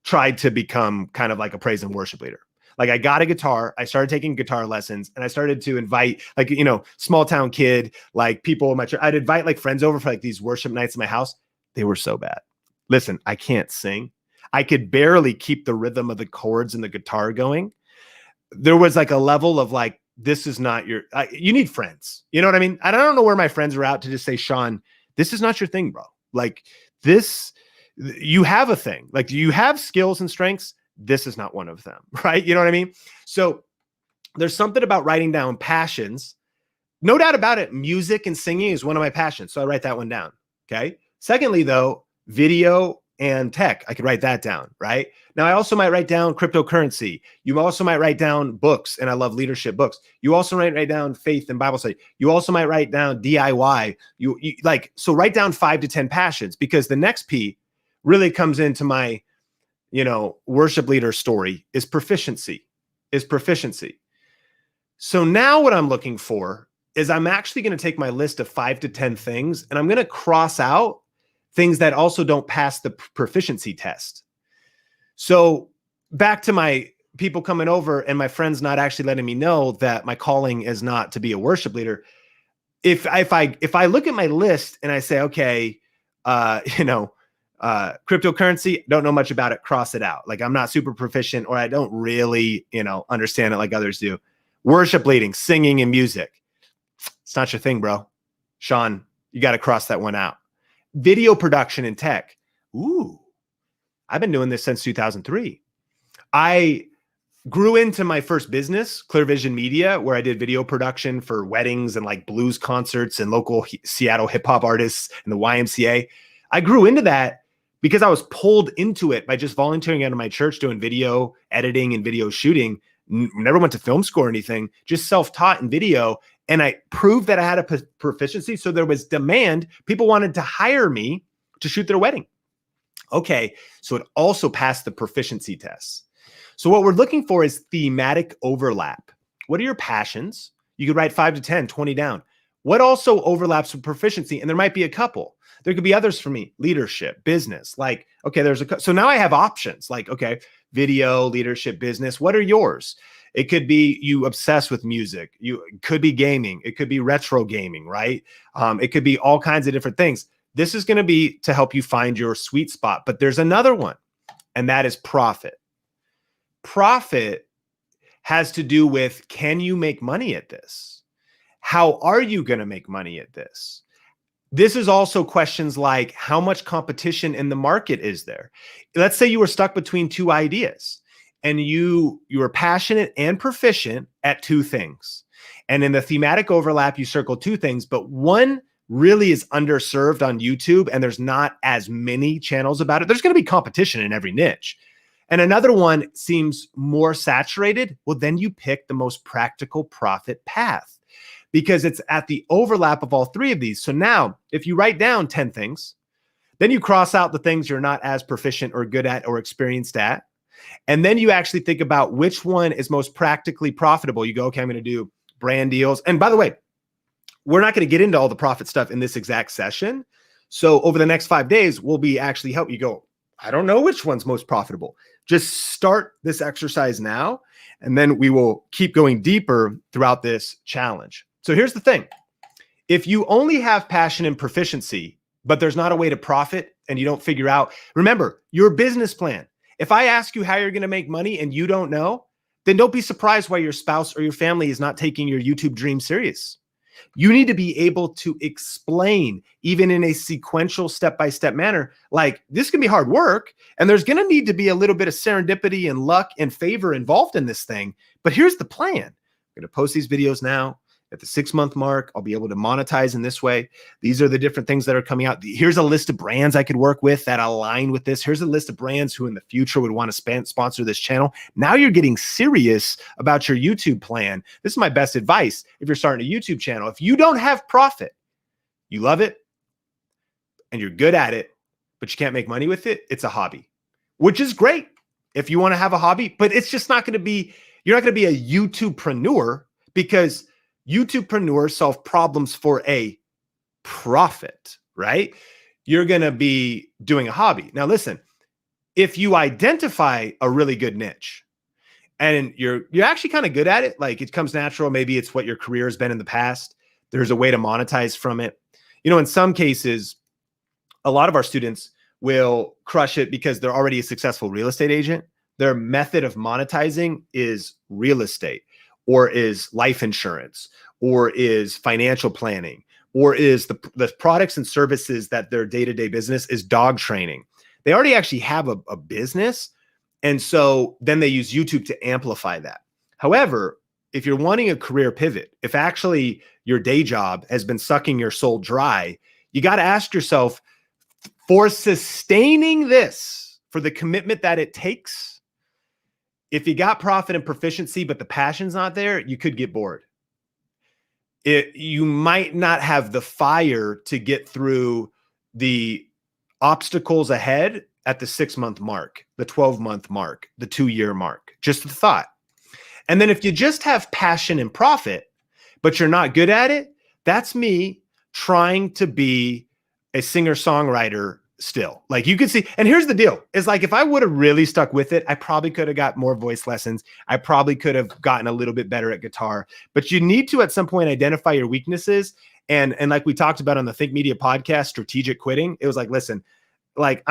tried to become kind of like a praise and worship leader. Like I got a guitar, I started taking guitar lessons, and I started to invite, like, you know, small town kid, like people in my church. I'd invite like friends over for like these worship nights in my house. They were so bad. Listen, I can't sing. I could barely keep the rhythm of the chords and the guitar going. There was like a level of like, this is not your, you need friends. You know what I mean? I don't know where my friends were out to just say, Sean, this is not your thing, bro. Like this, you have a thing. Like you have skills and strengths. This is not one of them, right? You know what I mean? So there's something about writing down passions. No doubt about it. Music and singing is one of my passions. So I write that one down. Okay. Secondly, though, video and tech, I could write that down, right? Now, I also might write down cryptocurrency. You also might write down books, and I love leadership books. You also might write down faith and Bible study. You also might write down DIY. So write down 5 to 10 passions, because the next P really comes into my, you know, worship leader story is proficiency. So now what I'm looking for is I'm actually going to take my list of 5 to 10 things, and I'm going to cross out things that also don't pass the proficiency test. So back to my people coming over and my friends not actually letting me know that my calling is not to be a worship leader. If I look at my list and I say, okay, cryptocurrency, don't know much about it, cross it out. Like I'm not super proficient, or I don't really, understand it like others do. Worship leading, singing and music. It's not your thing, bro. Sean, you got to cross that one out. Video production and tech. Ooh, I've been doing this since 2003. I grew into my first business, Clear Vision Media, where I did video production for weddings and like blues concerts and local Seattle hip hop artists and the YMCA. I grew into that because I was pulled into it by just volunteering out of my church doing video editing and video shooting. Never went to film school or anything, just self-taught in video. And I proved that I had a proficiency. So there was demand. People wanted to hire me to shoot their wedding. Okay, so it also passed the proficiency tests. So what we're looking for is thematic overlap. What are your passions? You could write 5 to 10, 20 down. What also overlaps with proficiency? And there might be a couple. There could be others for me. Leadership, business. Like, okay, so now I have options. Like, okay, video, leadership, business. What are yours? It could be you obsess with music. It could be gaming. It could be retro gaming, right? It could be all kinds of different things. This is going to be to help you find your sweet spot. But there's another one, and that is profit. Profit has to do with, can you make money at this? How are you going to make money at this? This is also questions like, how much competition in the market is there? Let's say you were stuck between two ideas, and you were passionate and proficient at two things. And in the thematic overlap, you circle two things, but one really is underserved on YouTube, and there's not as many channels about it. There's going to be competition in every niche. And another one seems more saturated. Well, then you pick the most practical profit path, because it's at the overlap of all three of these. So now if you write down 10 things, then you cross out the things you're not as proficient or good at or experienced at. And then you actually think about which one is most practically profitable. You go, okay, I'm going to do brand deals. And by the way, we're not going to get into all the profit stuff in this exact session. So over the next 5 days, we'll be actually help you go, I don't know which one's most profitable. Just start this exercise now, and then we will keep going deeper throughout this challenge. So here's the thing. If you only have passion and proficiency, but there's not a way to profit and you don't figure out, remember your business plan. If I ask you how you're going to make money and you don't know, then don't be surprised why your spouse or your family is not taking your YouTube dream serious. You need to be able to explain, even in a sequential step-by-step manner, like this can be hard work, and there's going to need to be a little bit of serendipity and luck and favor involved in this thing. But here's the plan. I'm going to post these videos now. At the 6-month mark, I'll be able to monetize in this way. These are the different things that are coming out. Here's a list of brands I could work with that align with this. Here's a list of brands who in the future would want to sponsor this channel. Now you're getting serious about your YouTube plan. This is my best advice if you're starting a YouTube channel. If you don't have profit, you love it and you're good at it, but you can't make money with it, it's a hobby, which is great if you want to have a hobby, but it's just not going to be, you're not going to be a YouTubepreneur, because YouTubepreneurs solve problems for a profit, right? You're going to be doing a hobby. Now, listen, if you identify a really good niche and you're actually kind of good at it, like it comes natural, maybe it's what your career has been in the past, there's a way to monetize from it. You know, in some cases, a lot of our students will crush it because they're already a successful real estate agent. Their method of monetizing is real estate, or is life insurance, or is financial planning, or is the products and services that their day-to-day business is dog training. They already actually have a business. And so then they use YouTube to amplify that. However, if you're wanting a career pivot, if actually your day job has been sucking your soul dry, you got to ask yourself, for sustaining this, for the commitment that it takes, if you got profit and proficiency, but the passion's not there, you could get bored. You might not have the fire to get through the obstacles ahead at the 6-month mark, the 12-month mark, the 2-year mark. Just a thought. And then if you just have passion and profit, but you're not good at it, that's me trying to be a singer-songwriter still. Like you could see, and here's the deal, is like if I would have really stuck with it, I probably could have got more voice lessons. I probably could have gotten a little bit better at guitar, but you need to at some point identify your weaknesses. And like we talked about on the Think Media podcast, strategic quitting, it was like, listen, like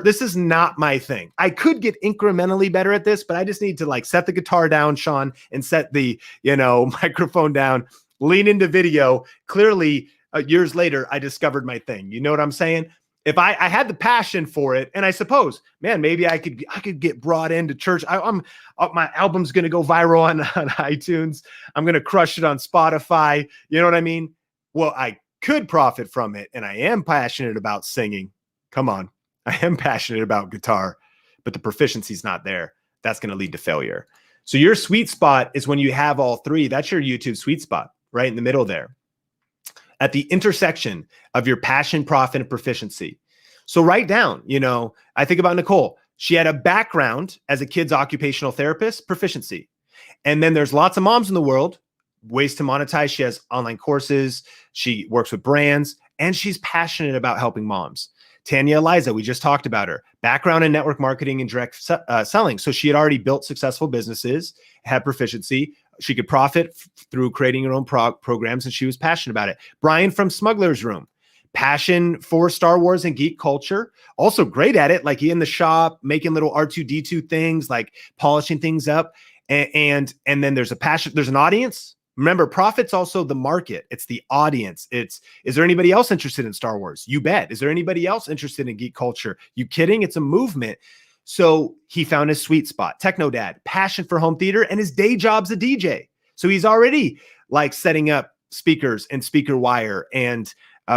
this is not my thing. I could get incrementally better at this, but I just need to like set the guitar down, Sean, and set the, microphone down, lean into video. Clearly, years later, I discovered my thing. You know what I'm saying? If I had the passion for it, and I suppose, man, maybe I could get brought into church. My album's going to go viral on iTunes. I'm going to crush it on Spotify. You know what I mean? Well, I could profit from it, and I am passionate about singing. Come on. I am passionate about guitar, but the proficiency's not there. That's going to lead to failure. So your sweet spot is when you have all three. That's your YouTube sweet spot, right in the middle there, at the intersection of your passion, profit, and proficiency. So write down, I think about Nicole. She had a background as a kid's occupational therapist, proficiency. And then there's lots of moms in the world, ways to monetize. She has online courses. She works with brands, and she's passionate about helping moms. Tanya Eliza, we just talked about her. Background in network marketing and direct selling. So she had already built successful businesses, had proficiency. She could profit through creating her own programs, and she was passionate about it. Brian from Smuggler's Room, passion for Star Wars and geek culture. Also great at it, like he in the shop, making little R2-D2 things, like polishing things up. And then there's a passion, there's an audience. Remember, profit's also the market. It's the audience. Is there anybody else interested in Star Wars? You bet. Is there anybody else interested in geek culture? You kidding? It's a movement. So he found his sweet spot. Techno Dad, passion for home theater, and his day job's a DJ. So he's already like setting up speakers and speaker wire and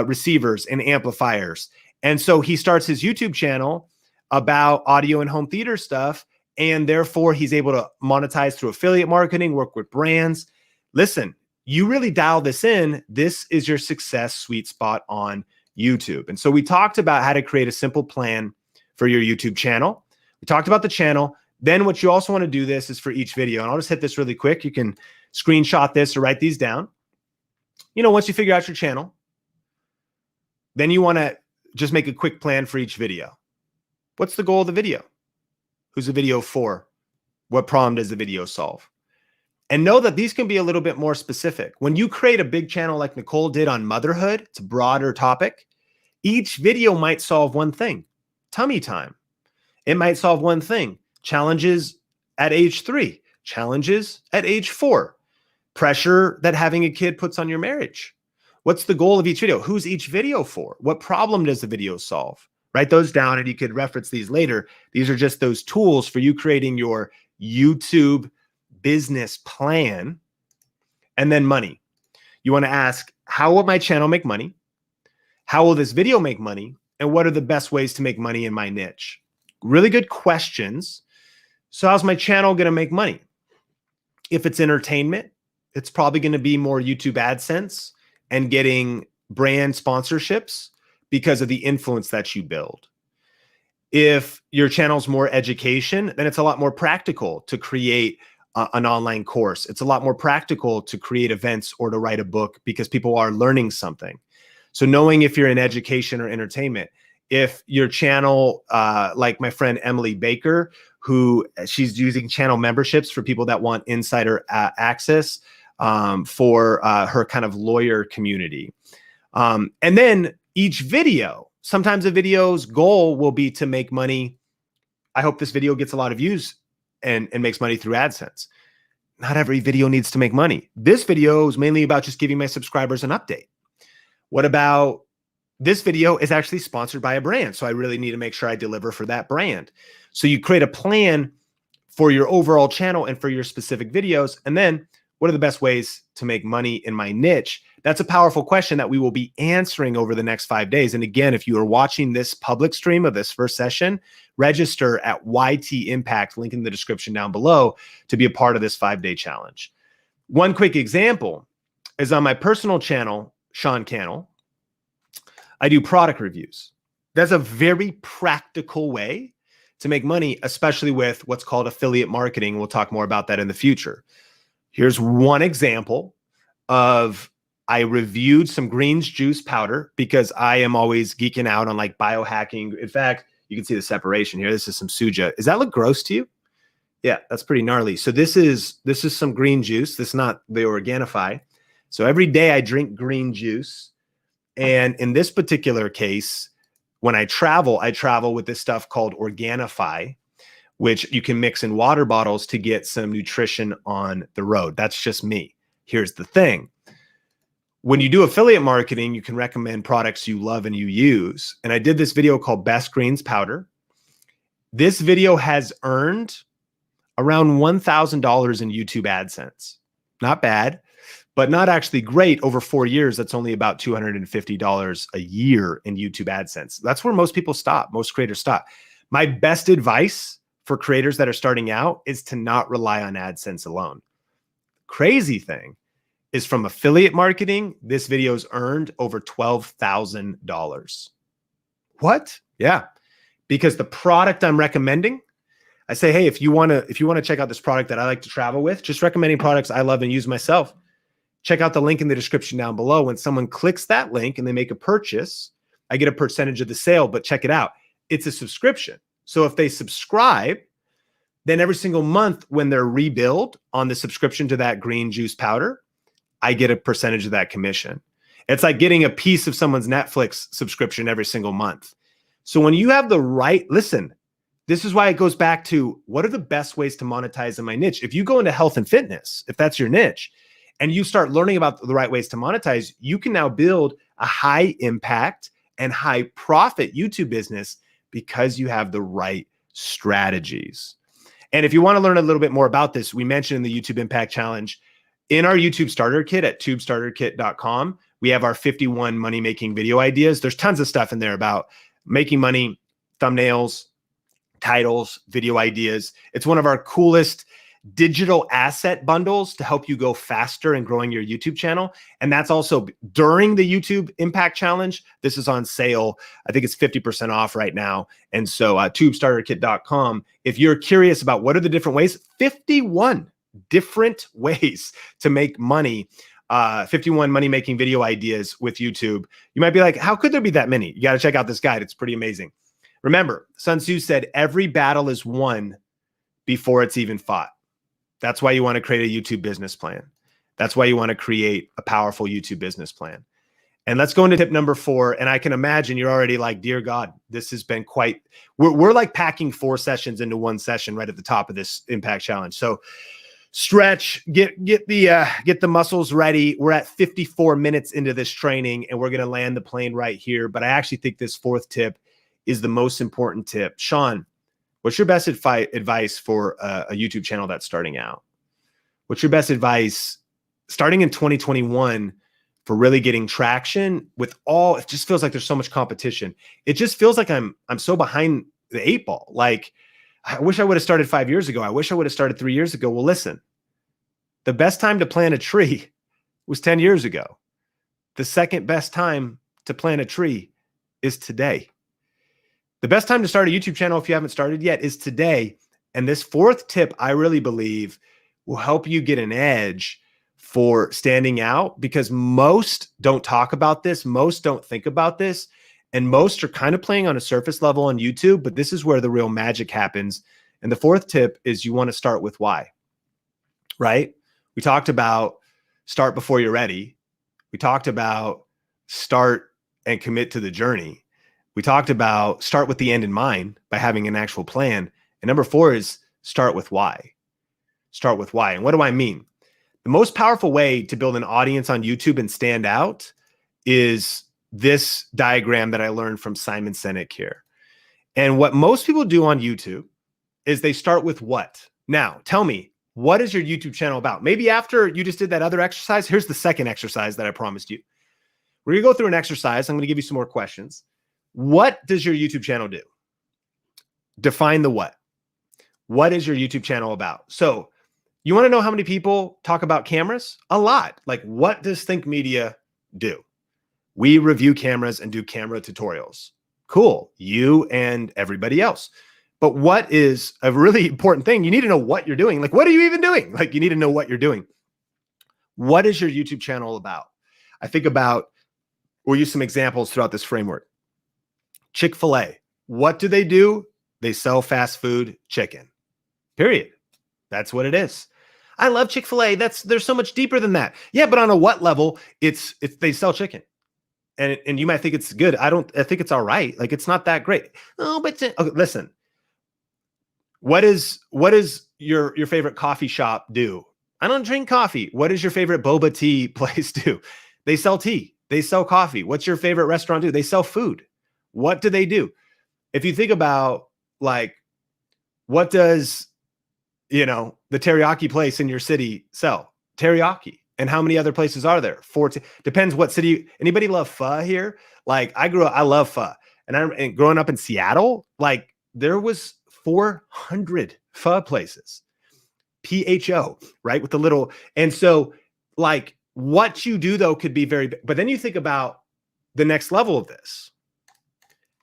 receivers and amplifiers. And so he starts his YouTube channel about audio and home theater stuff. And therefore he's able to monetize through affiliate marketing, work with brands. Listen, you really dial this in. This is your success sweet spot on YouTube. And so we talked about how to create a simple plan for your YouTube channel. We talked about the channel. Then what you also want to do this is for each video. And I'll just hit this really quick. You can screenshot this or write these down. Once you figure out your channel, then you want to just make a quick plan for each video. What's the goal of the video? Who's the video for? What problem does the video solve? And know that these can be a little bit more specific. When you create a big channel like Nicole did on motherhood, it's a broader topic. Each video might solve one thing, tummy time. It might solve one thing, challenges at age 3, challenges at age 4, pressure that having a kid puts on your marriage. What's the goal of each video? Who's each video for? What problem does the video solve? Write those down and you could reference these later. These are just those tools for you creating your YouTube business plan and then money. You want to ask, how will my channel make money? How will this video make money? And what are the best ways to make money in my niche? Really good questions. So how's my channel going to make money? If it's entertainment, it's probably going to be more YouTube AdSense and getting brand sponsorships because of the influence that you build. If your channel's more education, then it's a lot more practical to create an online course. It's a lot more practical to create events or to write a book because people are learning something. So knowing if you're in education or entertainment, if your channel, like my friend Emily Baker, who she's using channel memberships for people that want insider access for her kind of lawyer community. And then each video, sometimes a video's goal will be to make money. I hope this video gets a lot of views and makes money through AdSense. Not every video needs to make money. This video is mainly about just giving my subscribers an update. What about this video is actually sponsored by a brand, so I really need to make sure I deliver for that brand. So you create a plan for your overall channel and for your specific videos. And then what are the best ways to make money in my niche? That's a powerful question that we will be answering over the next 5 days. And again, if you are watching this public stream of this first session, register at YT Impact, link in the description down below, to be a part of this 5-day challenge. One quick example is on my personal channel, Sean Cannell, I do product reviews. That's a very practical way to make money, especially with what's called affiliate marketing. We'll talk more about that in the future. Here's one example of I reviewed some greens juice powder because I am always geeking out on like biohacking. In fact, you can see the separation here. This is some suja. Does that look gross to you? Yeah, that's pretty gnarly. So this is some green juice. This is not the Organifi. So every day I drink green juice. And in this particular case, when I travel with this stuff called Organifi, which you can mix in water bottles to get some nutrition on the road. That's just me. Here's the thing. When you do affiliate marketing, you can recommend products you love and you use. And I did this video called Best Greens Powder. This video has earned around $1,000 in YouTube AdSense. Not bad, but not actually great. Over 4 years, that's only about $250 a year in YouTube AdSense. That's where most people stop. Most creators stop. My best advice for creators that are starting out is to not rely on AdSense alone. Crazy thing is from affiliate marketing, this video's earned over $12,000. What? Yeah. Because the product I'm recommending, I say, hey, if you want to check out this product that I like to travel with, just recommending products I love and use myself, check out the link in the description down below. When someone clicks that link and they make a purchase, I get a percentage of the sale, but check it out. It's a subscription. So if they subscribe, then every single month when they're rebilled on the subscription to that green juice powder, I get a percentage of that commission. It's like getting a piece of someone's Netflix subscription every single month. So when you have the right, listen, this is why it goes back to what are the best ways to monetize in my niche? If you go into health and fitness, if that's your niche, and you start learning about the right ways to monetize, you can now build a high impact and high profit YouTube business because you have the right strategies. And if you want to learn a little bit more about this, we mentioned in the YouTube Impact Challenge, in our YouTube Starter Kit at tubestarterkit.com, we have our 51 money-making video ideas. There's tons of stuff in there about making money, thumbnails, titles, video ideas. It's one of our coolest digital asset bundles to help you go faster in growing your YouTube channel. And that's also during the YouTube Impact Challenge. This is on sale. I think it's 50% off right now. And so tubestarterkit.com, if you're curious about what are the different ways, 51 different ways to make money, 51 money-making video ideas with YouTube. You might be like, how could there be that many? You got to check out this guide. It's pretty amazing. Remember, Sun Tzu said, every battle is won before it's even fought. That's why you want to create a YouTube business plan. That's why you want to create a powerful YouTube business plan. And let's go into tip number 4. And I can imagine you're already like, dear God, this has been quite, we're like packing 4 sessions into one session right at the top of this Impact Challenge. So stretch, get the muscles ready. We're at 54 minutes into this training and we're going to land the plane right here. But I actually think this 4th tip is the most important tip. Sean, what's your best advice for a YouTube channel that's starting out? What's your best advice starting in 2021 for really getting traction with all, it just feels like there's so much competition. It just feels like I'm so behind the 8 ball. Like, I wish I would have started 5 years ago. I wish I would have started 3 years ago. Well, listen, the best time to plant a tree was 10 years ago. The second best time to plant a tree is today. The best time to start a YouTube channel, if you haven't started yet, is today. And this 4th tip, I really believe, will help you get an edge for standing out, because most don't talk about this. Most don't think about this. And most are kind of playing on a surface level on YouTube, but this is where the real magic happens. And the 4th tip is you want to start with why, right? We talked about start before you're ready. We talked about start and commit to the journey. We talked about start with the end in mind by having an actual plan. And number 4 is start with why. Start with why. And what do I mean? The most powerful way to build an audience on YouTube and stand out is this diagram that I learned from Simon Sinek here. And what most people do on YouTube is they start with what? Now, tell me, what is your YouTube channel about? Maybe after you just did that other exercise, here's the second exercise that I promised you. We're going to go through an exercise. I'm going to give you some more questions. What does your YouTube channel do? Define the what. What is your YouTube channel about? So you want to know how many people talk about cameras? A lot. Like, what does Think Media do? We review cameras and do camera tutorials. Cool. You and everybody else. But what is a really important thing? You need to know what you're doing. Like, what are you even doing? Like, you need to know what you're doing. What is your YouTube channel about? I think about, we'll use some examples throughout this framework. Chick-fil-A. What do? They sell fast food chicken. Period. That's what it is. I love Chick-fil-A. There's so much deeper than that. Yeah, but on a what level? It's they sell chicken. And you might think it's good. I think it's all right. Like, it's not that great. Oh, but okay, listen. What is your favorite coffee shop do? I don't drink coffee. What does your favorite boba tea place do? They sell tea. They sell coffee. What's your favorite restaurant do? They sell food. What do they do? If you think about, like, what does, the teriyaki place in your city sell? Teriyaki. And how many other places are there? 14. Depends what city. Anybody love pho here? Like, I love pho. And growing up in Seattle, like, there was 400 pho places. PHO, right? With the little, and so, like, what you do though could be very big. But then you think about the next level of this,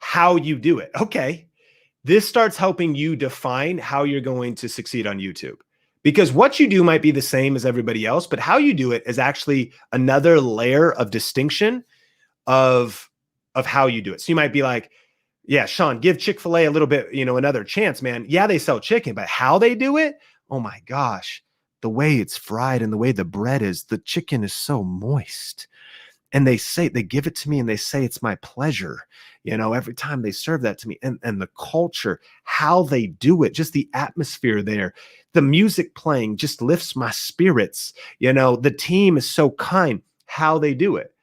how you do it. Okay. This starts helping you define how you're going to succeed on YouTube, because what you do might be the same as everybody else, but how you do it is actually another layer of distinction of how you do it. So you might be like, yeah, Sean, give Chick-fil-A a little bit, another chance, man. Yeah, they sell chicken, but how they do it? Oh my gosh, the way it's fried and the way the bread is, the chicken is so moist. And they give it to me and they say, it's my pleasure. Every time they serve that to me, and the culture, how they do it, just the atmosphere there, the music playing just lifts my spirits. The team is so kind, how they do it.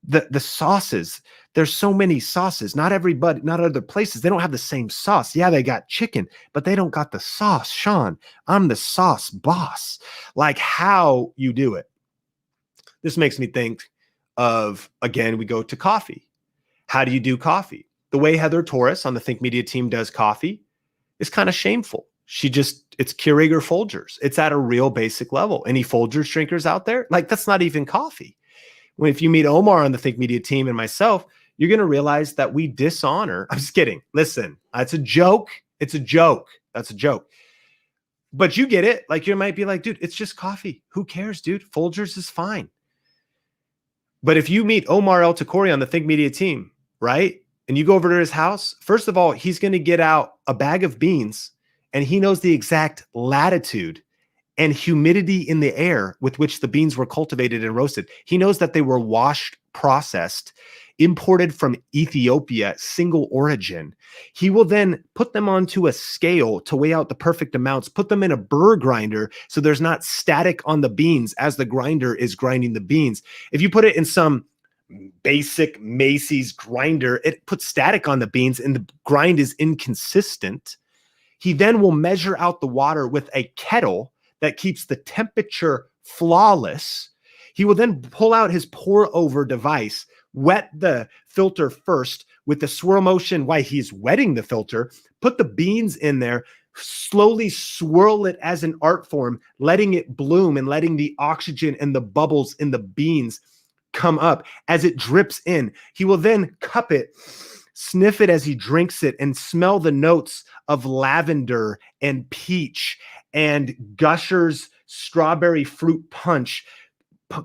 The sauces, there's so many sauces. Not everybody, not other places, they don't have the same sauce. Yeah, they got chicken, but they don't got the sauce. Sean, I'm the sauce boss. Like, how you do it. This makes me think of, again, we go to coffee. How do you do coffee? The way Heather Torres on the Think Media team does coffee is kind of shameful. It's Keurig or Folgers. It's at a real basic level. Any Folgers drinkers out there? Like, that's not even coffee. If you meet Omar on the Think Media team and myself, you're going to realize that we dishonor. I'm just kidding. Listen, it's a joke. It's a joke. That's a joke. But you get it. Like, you might be like, dude, it's just coffee. Who cares, dude? Folgers is fine. But if you meet Omar El Takori on the Think Media team, right? And you go over to his house, first of all, he's going to get out a bag of beans, and he knows the exact latitude and humidity in the air with which the beans were cultivated and roasted. He knows that they were washed, processed, imported from Ethiopia, single origin. He will then put them onto a scale to weigh out the perfect amounts, put them in a burr grinder so there's not static on the beans as the grinder is grinding the beans. If you put it in some basic Macy's grinder, it puts static on the beans and the grind is inconsistent. He then will measure out the water with a kettle that keeps the temperature flawless. He will then pull out his pour over device, wet the filter first with the swirl motion while he's wetting the filter, put the beans in there, slowly swirl it as an art form, letting it bloom and letting the oxygen and the bubbles in the beans come up as it drips in. He will then cup it, sniff it as he drinks it, and smell the notes of lavender and peach and Gusher's strawberry fruit punch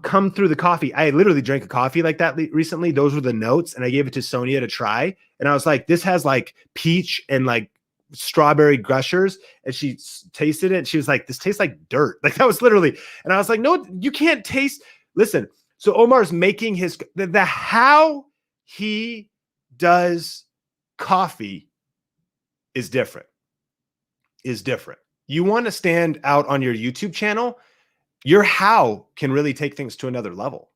come through the coffee. I literally drank a coffee like that recently. Those were the notes, and I gave it to Sonia to try. And I was like, this has like peach and like strawberry Gushers. And she tasted it, and she was like, this tastes like dirt. Like that was literally, and I was like, no, you can't taste. Listen, so Omar's making his, the how he does coffee is different. You want to stand out on your YouTube channel, your how can really take things to another level.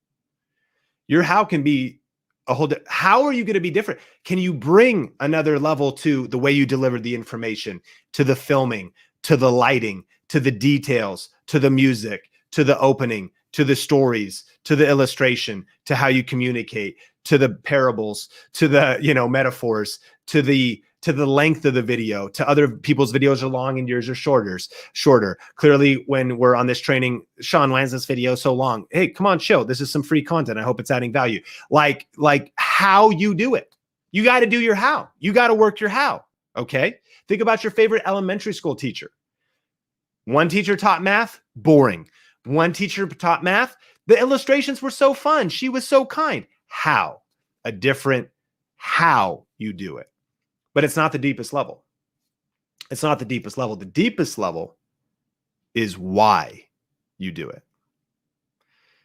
Your how can be a whole, how are you going to be different? Can you bring another level to the way you deliver the information, to the filming, to the lighting, to the details, to the music, to the opening, to the stories, to the illustration, to how you communicate, to the parables, to the, metaphors, to the length of the video, to other people's videos are long and yours are shorter. Clearly, when we're on this training, Sean, why is this video so long? Hey, come on, chill. This is some free content. I hope it's adding value. Like how you do it. You got to do your how. You got to work your how. Okay. Think about your favorite elementary school teacher. One teacher taught math, boring. One teacher taught math. The illustrations were so fun. She was so kind. How? A different how you do it. But it's not the deepest level. It's not the deepest level. The deepest level is why you do it.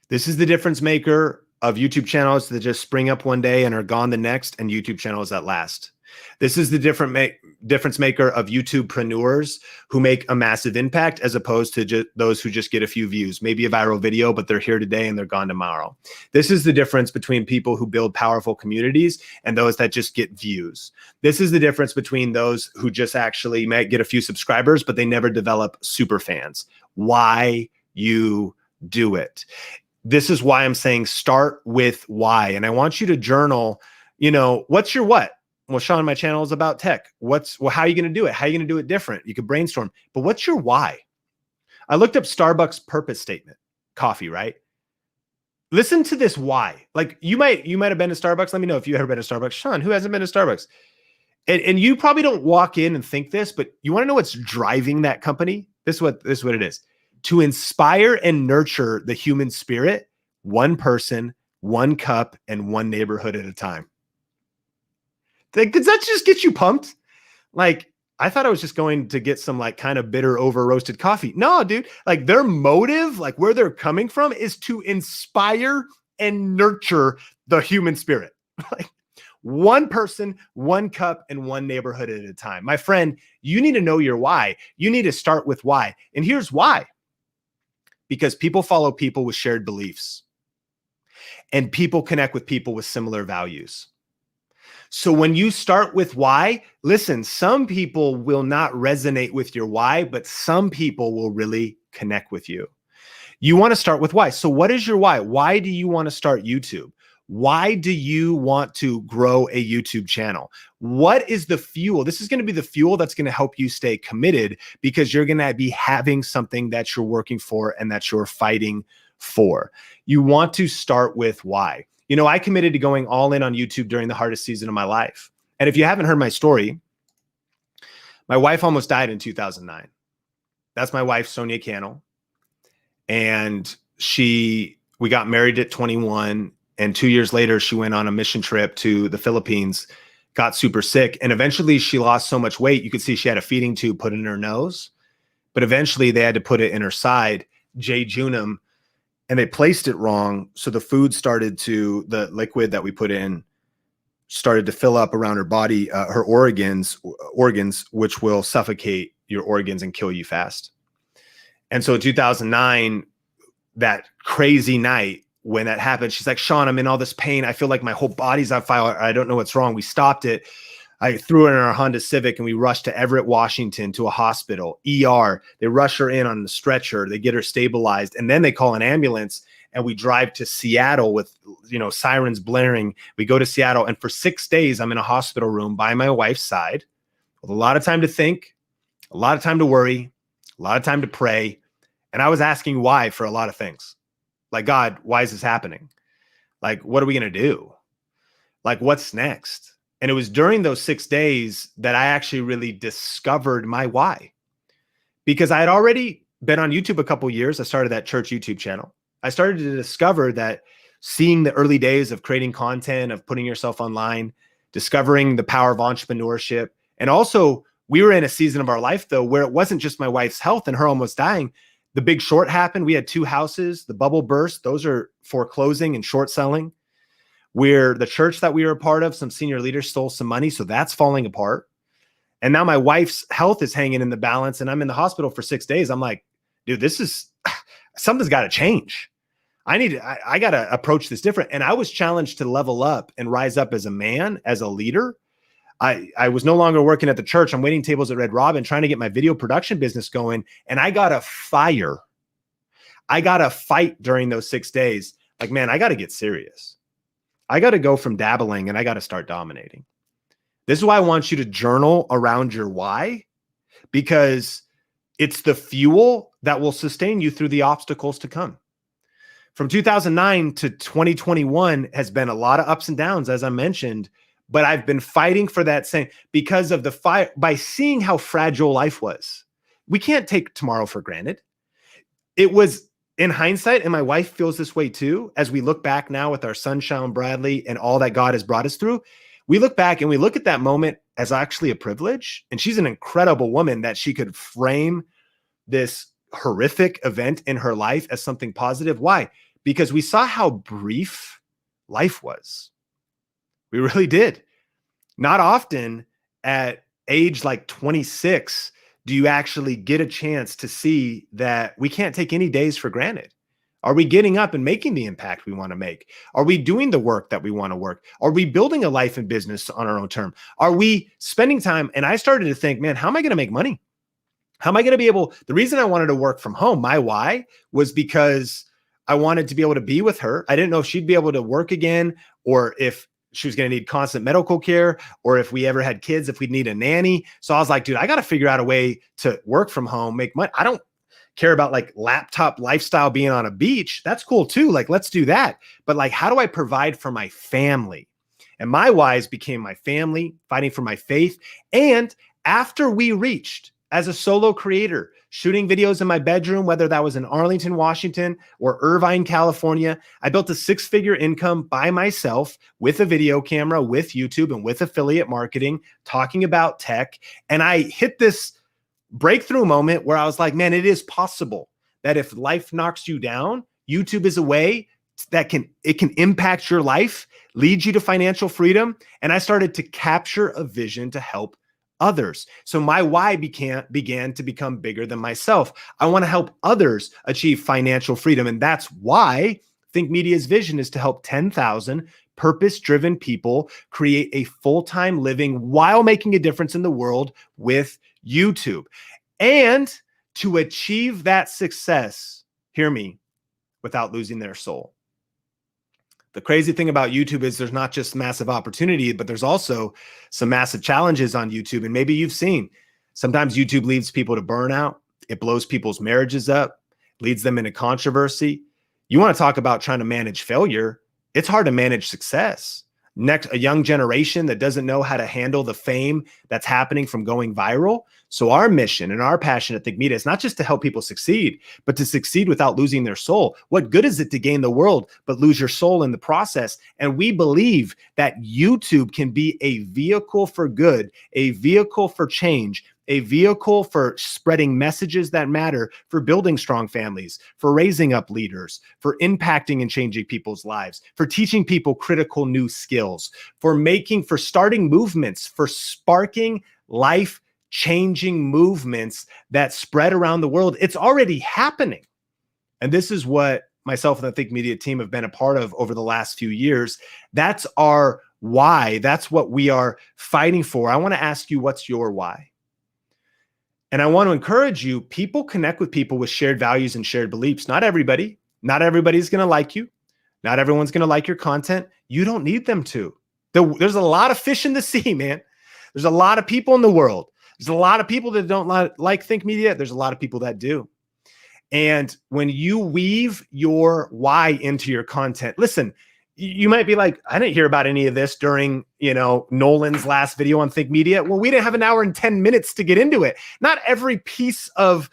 This is the difference maker of YouTube channels that just spring up one day and are gone the next, and YouTube channels that last. This is the difference maker of YouTubepreneurs who make a massive impact, as opposed to those who just get a few views, maybe a viral video, but they're here today and they're gone tomorrow. This is the difference between people who build powerful communities and those that just get views. This is the difference between those who just actually might get a few subscribers, but they never develop super fans. Why you do it. This is why I'm saying start with why. And I want you to journal, what's your what? Well, Sean, my channel is about tech. How are you going to do it? How are you going to do it different? You could brainstorm, but what's your why? I looked up Starbucks purpose statement, coffee, right? Listen to this why. Like you might have been to Starbucks. Let me know if you've ever been to Starbucks. Sean, who hasn't been to Starbucks? And you probably don't walk in and think this, but you want to know what's driving that company? This is what it is. To inspire and nurture the human spirit, one person, one cup, and one neighborhood at a time. Does that just get you pumped? Like, I thought I was just going to get some like kind of bitter over roasted coffee. No, dude, like their motive, like where they're coming from is to inspire and nurture the human spirit. Like one person, one cup, and one neighborhood at a time. My friend, you need to know your why. You need to start with why. And here's why. Because people follow people with shared beliefs. And people connect with people with similar values. So when you start with why, listen, some people will not resonate with your why, but some people will really connect with you. You want to start with why. So what is your why? Why do you want to start YouTube? Why do you want to grow a YouTube channel? What is the fuel? This is going to be the fuel that's going to help you stay committed, because you're going to be having something that you're working for and that you're fighting for. You want to start with why. I committed to going all in on YouTube during the hardest season of my life. And if you haven't heard my story, my wife almost died in 2009. That's my wife, Sonia Cannell. And we got married at 21. And 2 years later, she went on a mission trip to the Philippines, got super sick. And eventually she lost so much weight. You could see she had a feeding tube put in her nose, but eventually they had to put it in her side, jejunum, and they placed it wrong. So the the liquid that we put in started to fill up around her body, her organs, which will suffocate your organs and kill you fast. And so in 2009, that crazy night when that happened, she's like, Sean, I'm in all this pain. I feel like my whole body's on fire. I don't know what's wrong. We stopped it. I threw her in our Honda Civic and we rushed to Everett, Washington, to a hospital, ER. They rush her in on the stretcher. They get her stabilized. And then they call an ambulance. and we drive to Seattle with, sirens blaring. We go to Seattle, and for 6 days, I'm in a hospital room by my wife's side with a lot of time to think, a lot of time to worry, a lot of time to pray. And I was asking why for a lot of things. Like, God, why is this happening? Like, what are we going to do? Like, what's next? And it was during those 6 days that I actually really discovered my why. Because I had already been on YouTube a couple years. I started that church YouTube channel. I started to discover that seeing the early days of creating content, of putting yourself online, discovering the power of entrepreneurship. And also, we were in a season of our life, though, where it wasn't just my wife's health and her almost dying. The Big Short happened. We had 2 houses. The bubble burst. Those are foreclosing and short selling. Where the church that we were a part of, some senior leaders stole some money. So that's falling apart. And now my wife's health is hanging in the balance, and I'm in the hospital for 6 days. I'm like, dude, something's got to change. I got to approach this different. And I was challenged to level up and rise up as a man, as a leader. I was no longer working at the church. I'm waiting tables at Red Robin, trying to get my video production business going. And I got a fire. I got a fight during those 6 days. Like, man, I got to get serious. I got to go from dabbling and I got to start dominating. This is why I want you to journal around your why, because it's the fuel that will sustain you through the obstacles to come. From 2009 to 2021 has been a lot of ups and downs, as I mentioned, but I've been fighting for that same, because of the fire, by seeing how fragile life was. We can't take tomorrow for granted. It was, in hindsight, and my wife feels this way too, as we look back now with our son, Sean Bradley, and all that God has brought us through, we look back and we look at that moment as actually a privilege. And she's an incredible woman that she could frame this horrific event in her life as something positive. Why? Because we saw how brief life was. We really did. Not often at age like 26 do you actually get a chance to see that we can't take any days for granted. Are we getting up and making the impact we want to make? Are we doing the work that we want to work? Are we building a life and business on our own term? Are we spending time? And I started to think, man, how am I going to make money? How am I going to be able? The reason I wanted to work from home, my why, was because I wanted to be able to be with her. I didn't know if she'd be able to work again, or if she was going to need constant medical care, or if we ever had kids, if we'd need a nanny. So I was like, dude, I got to figure out a way to work from home, make money. I don't care about like laptop lifestyle, being on a beach. That's cool too. Like, let's do that. But like, how do I provide for my family? And my whys became my family, fighting for my faith. And after we reached, as a solo creator, shooting videos in my bedroom, whether that was in Arlington, Washington, or Irvine, California, I built a 6-figure income by myself with a video camera, with YouTube, and with affiliate marketing, talking about tech. And I hit this breakthrough moment where I was like, man, it is possible that if life knocks you down, YouTube is a way that can impact your life, lead you to financial freedom. And I started to capture a vision to help others. So my why began to become bigger than myself. I want to help others achieve financial freedom. And that's why Think Media's vision is to help 10,000 purpose-driven people create a full-time living while making a difference in the world with YouTube. And to achieve that success, hear me, without losing their soul. The crazy thing about YouTube is there's not just massive opportunity, but there's also some massive challenges on YouTube. And maybe you've seen, sometimes YouTube leads people to burnout. It blows people's marriages up, leads them into controversy. You want to talk about trying to manage failure. It's hard to manage success. Next, a young generation that doesn't know how to handle the fame that's happening from going viral. So our mission and our passion at Think Media is not just to help people succeed, but to succeed without losing their soul. What good is it to gain the world, but lose your soul in the process? And we believe that YouTube can be a vehicle for good, a vehicle for change, a vehicle for spreading messages that matter, for building strong families, for raising up leaders, for impacting and changing people's lives, for teaching people critical new skills, for starting movements, for sparking life-changing movements that spread around the world. It's already happening. And this is what myself and the Think Media team have been a part of over the last few years. That's our why. That's what we are fighting for. I want to ask you, what's your why? And I want to encourage you, people connect with people with shared values and shared beliefs. Not everybody. Not everybody's going to like you. Not everyone's going to like your content. You don't need them to. There's a lot of fish in the sea, man. There's a lot of people in the world. There's a lot of people that don't like Think Media. There's a lot of people that do. And when you weave your why into your content, listen, you might be like, I didn't hear about any of this during, Nolan's last video on Think Media. Well, we didn't have an hour and 10 minutes to get into it. Not every piece of,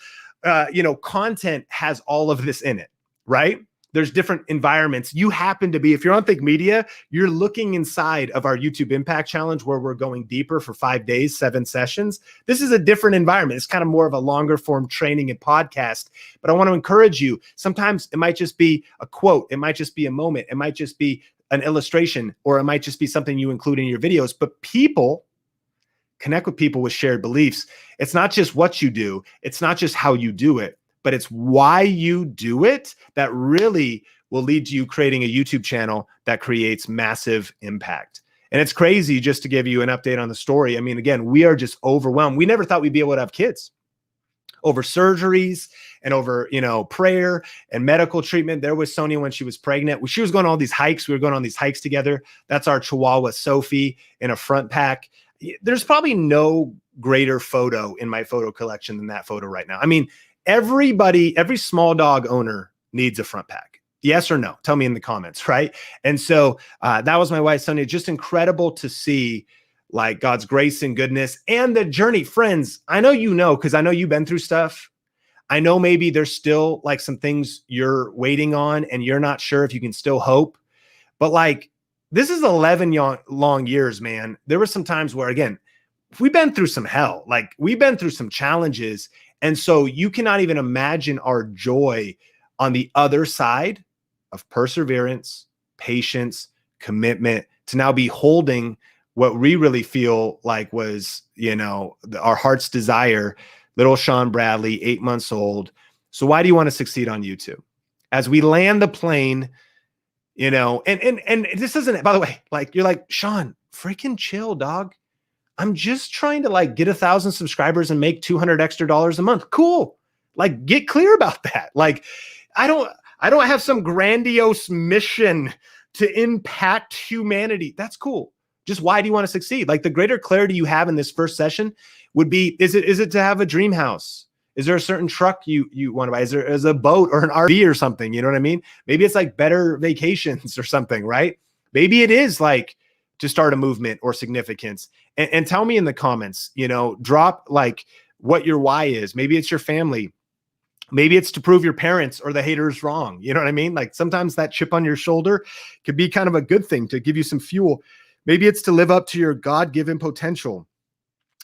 content has all of this in it, right? There's different environments. You happen to be, if you're on Think Media, you're looking inside of our YouTube Impact Challenge where we're going deeper for 5 days, 7 sessions. This is a different environment. It's kind of more of a longer form training and podcast. But I want to encourage you. Sometimes it might just be a quote. It might just be a moment. It might just be an illustration, or it might just be something you include in your videos. But people connect with people with shared beliefs. It's not just what you do. It's not just how you do it, but it's why you do it that really will lead to you creating a YouTube channel that creates massive impact. And it's crazy, just to give you an update on the story. I mean, again, we are just overwhelmed. We never thought we'd be able to have kids. Over surgeries and over, prayer and medical treatment. There was Sonia when she was pregnant. She was going on all these hikes. We were going on these hikes together. That's our Chihuahua, Sophie, in a front pack. There's probably no greater photo in my photo collection than that photo right now. I mean, every small dog owner needs a front pack. Yes or no? Tell me in the comments, right? And so that was my wife, Sonia. Just incredible to see like God's grace and goodness and the journey. Friends, I know because I know you've been through stuff. I know maybe there's still like some things you're waiting on and you're not sure if you can still hope. But like, this is 11 long years, man. There were some times where, again, we've been through some hell. Like, we've been through some challenges. And so you cannot even imagine our joy on the other side of perseverance, patience, commitment, to now be holding what we really feel like was, our heart's desire, little Sean Bradley, 8 months old. So why do you want to succeed on YouTube? As we land the plane, and this isn't, by the way, like, you're like, Sean, freaking chill, dog. I'm just trying to like get 1,000 subscribers and make $200 extra a month. Cool. Like, get clear about that. Like, I don't have some grandiose mission to impact humanity. That's cool. Just why do you want to succeed? Like, the greater clarity you have in this first session would be, is it to have a dream house? Is there a certain truck you want to buy? Is there a boat or an RV or something? You know what I mean? Maybe it's like better vacations or something, right? Maybe it is like to start a movement or significance. And tell me in the comments, drop like what your why is. Maybe it's your family. Maybe it's to prove your parents or the haters wrong. You know what I mean? Like, sometimes that chip on your shoulder could be kind of a good thing to give you some fuel. Maybe it's to live up to your God-given potential.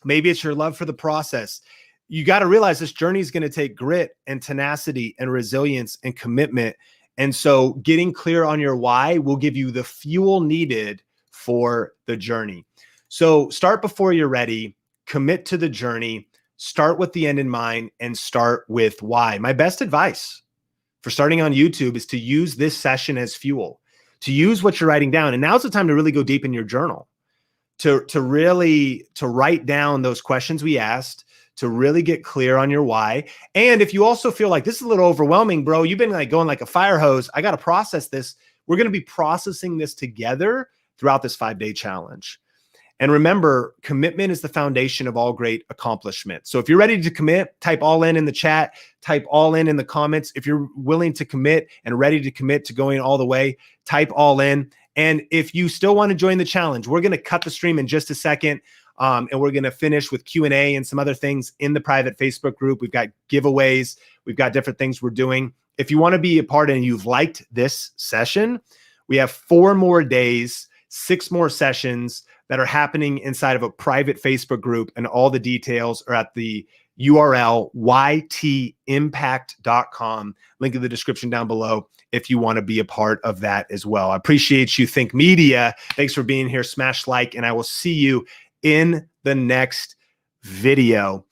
Maybe it's your love for the process. You got to realize this journey is going to take grit and tenacity and resilience and commitment. And so getting clear on your why will give you the fuel needed for the journey. So start before you're ready, commit to the journey, start with the end in mind, and start with why. My best advice for starting on YouTube is to use this session as fuel, to use what you're writing down. And now's the time to really go deep in your journal, to write down those questions we asked, to really get clear on your why. And if you also feel like this is a little overwhelming, bro, you've been like going like a fire hose, I got to process this. We're going to be processing this together throughout this 5-day challenge. And remember, commitment is the foundation of all great accomplishment. So if you're ready to commit, type all in the chat, type all in the comments. If you're willing to commit and ready to commit to going all the way, type all in. And if you still want to join the challenge, we're going to cut the stream in just a second. And we're going to finish with Q&A and some other things in the private Facebook group. We've got giveaways. We've got different things we're doing. If you want to be a part and you've liked this session, we have 4 more days, 6 more sessions that are happening inside of a private Facebook group. And all the details are at the URL ytimpact.com. Link in the description down below if you want to be a part of that as well. I appreciate you. Think Media. Thanks for being here. Smash like, and I will see you in the next video.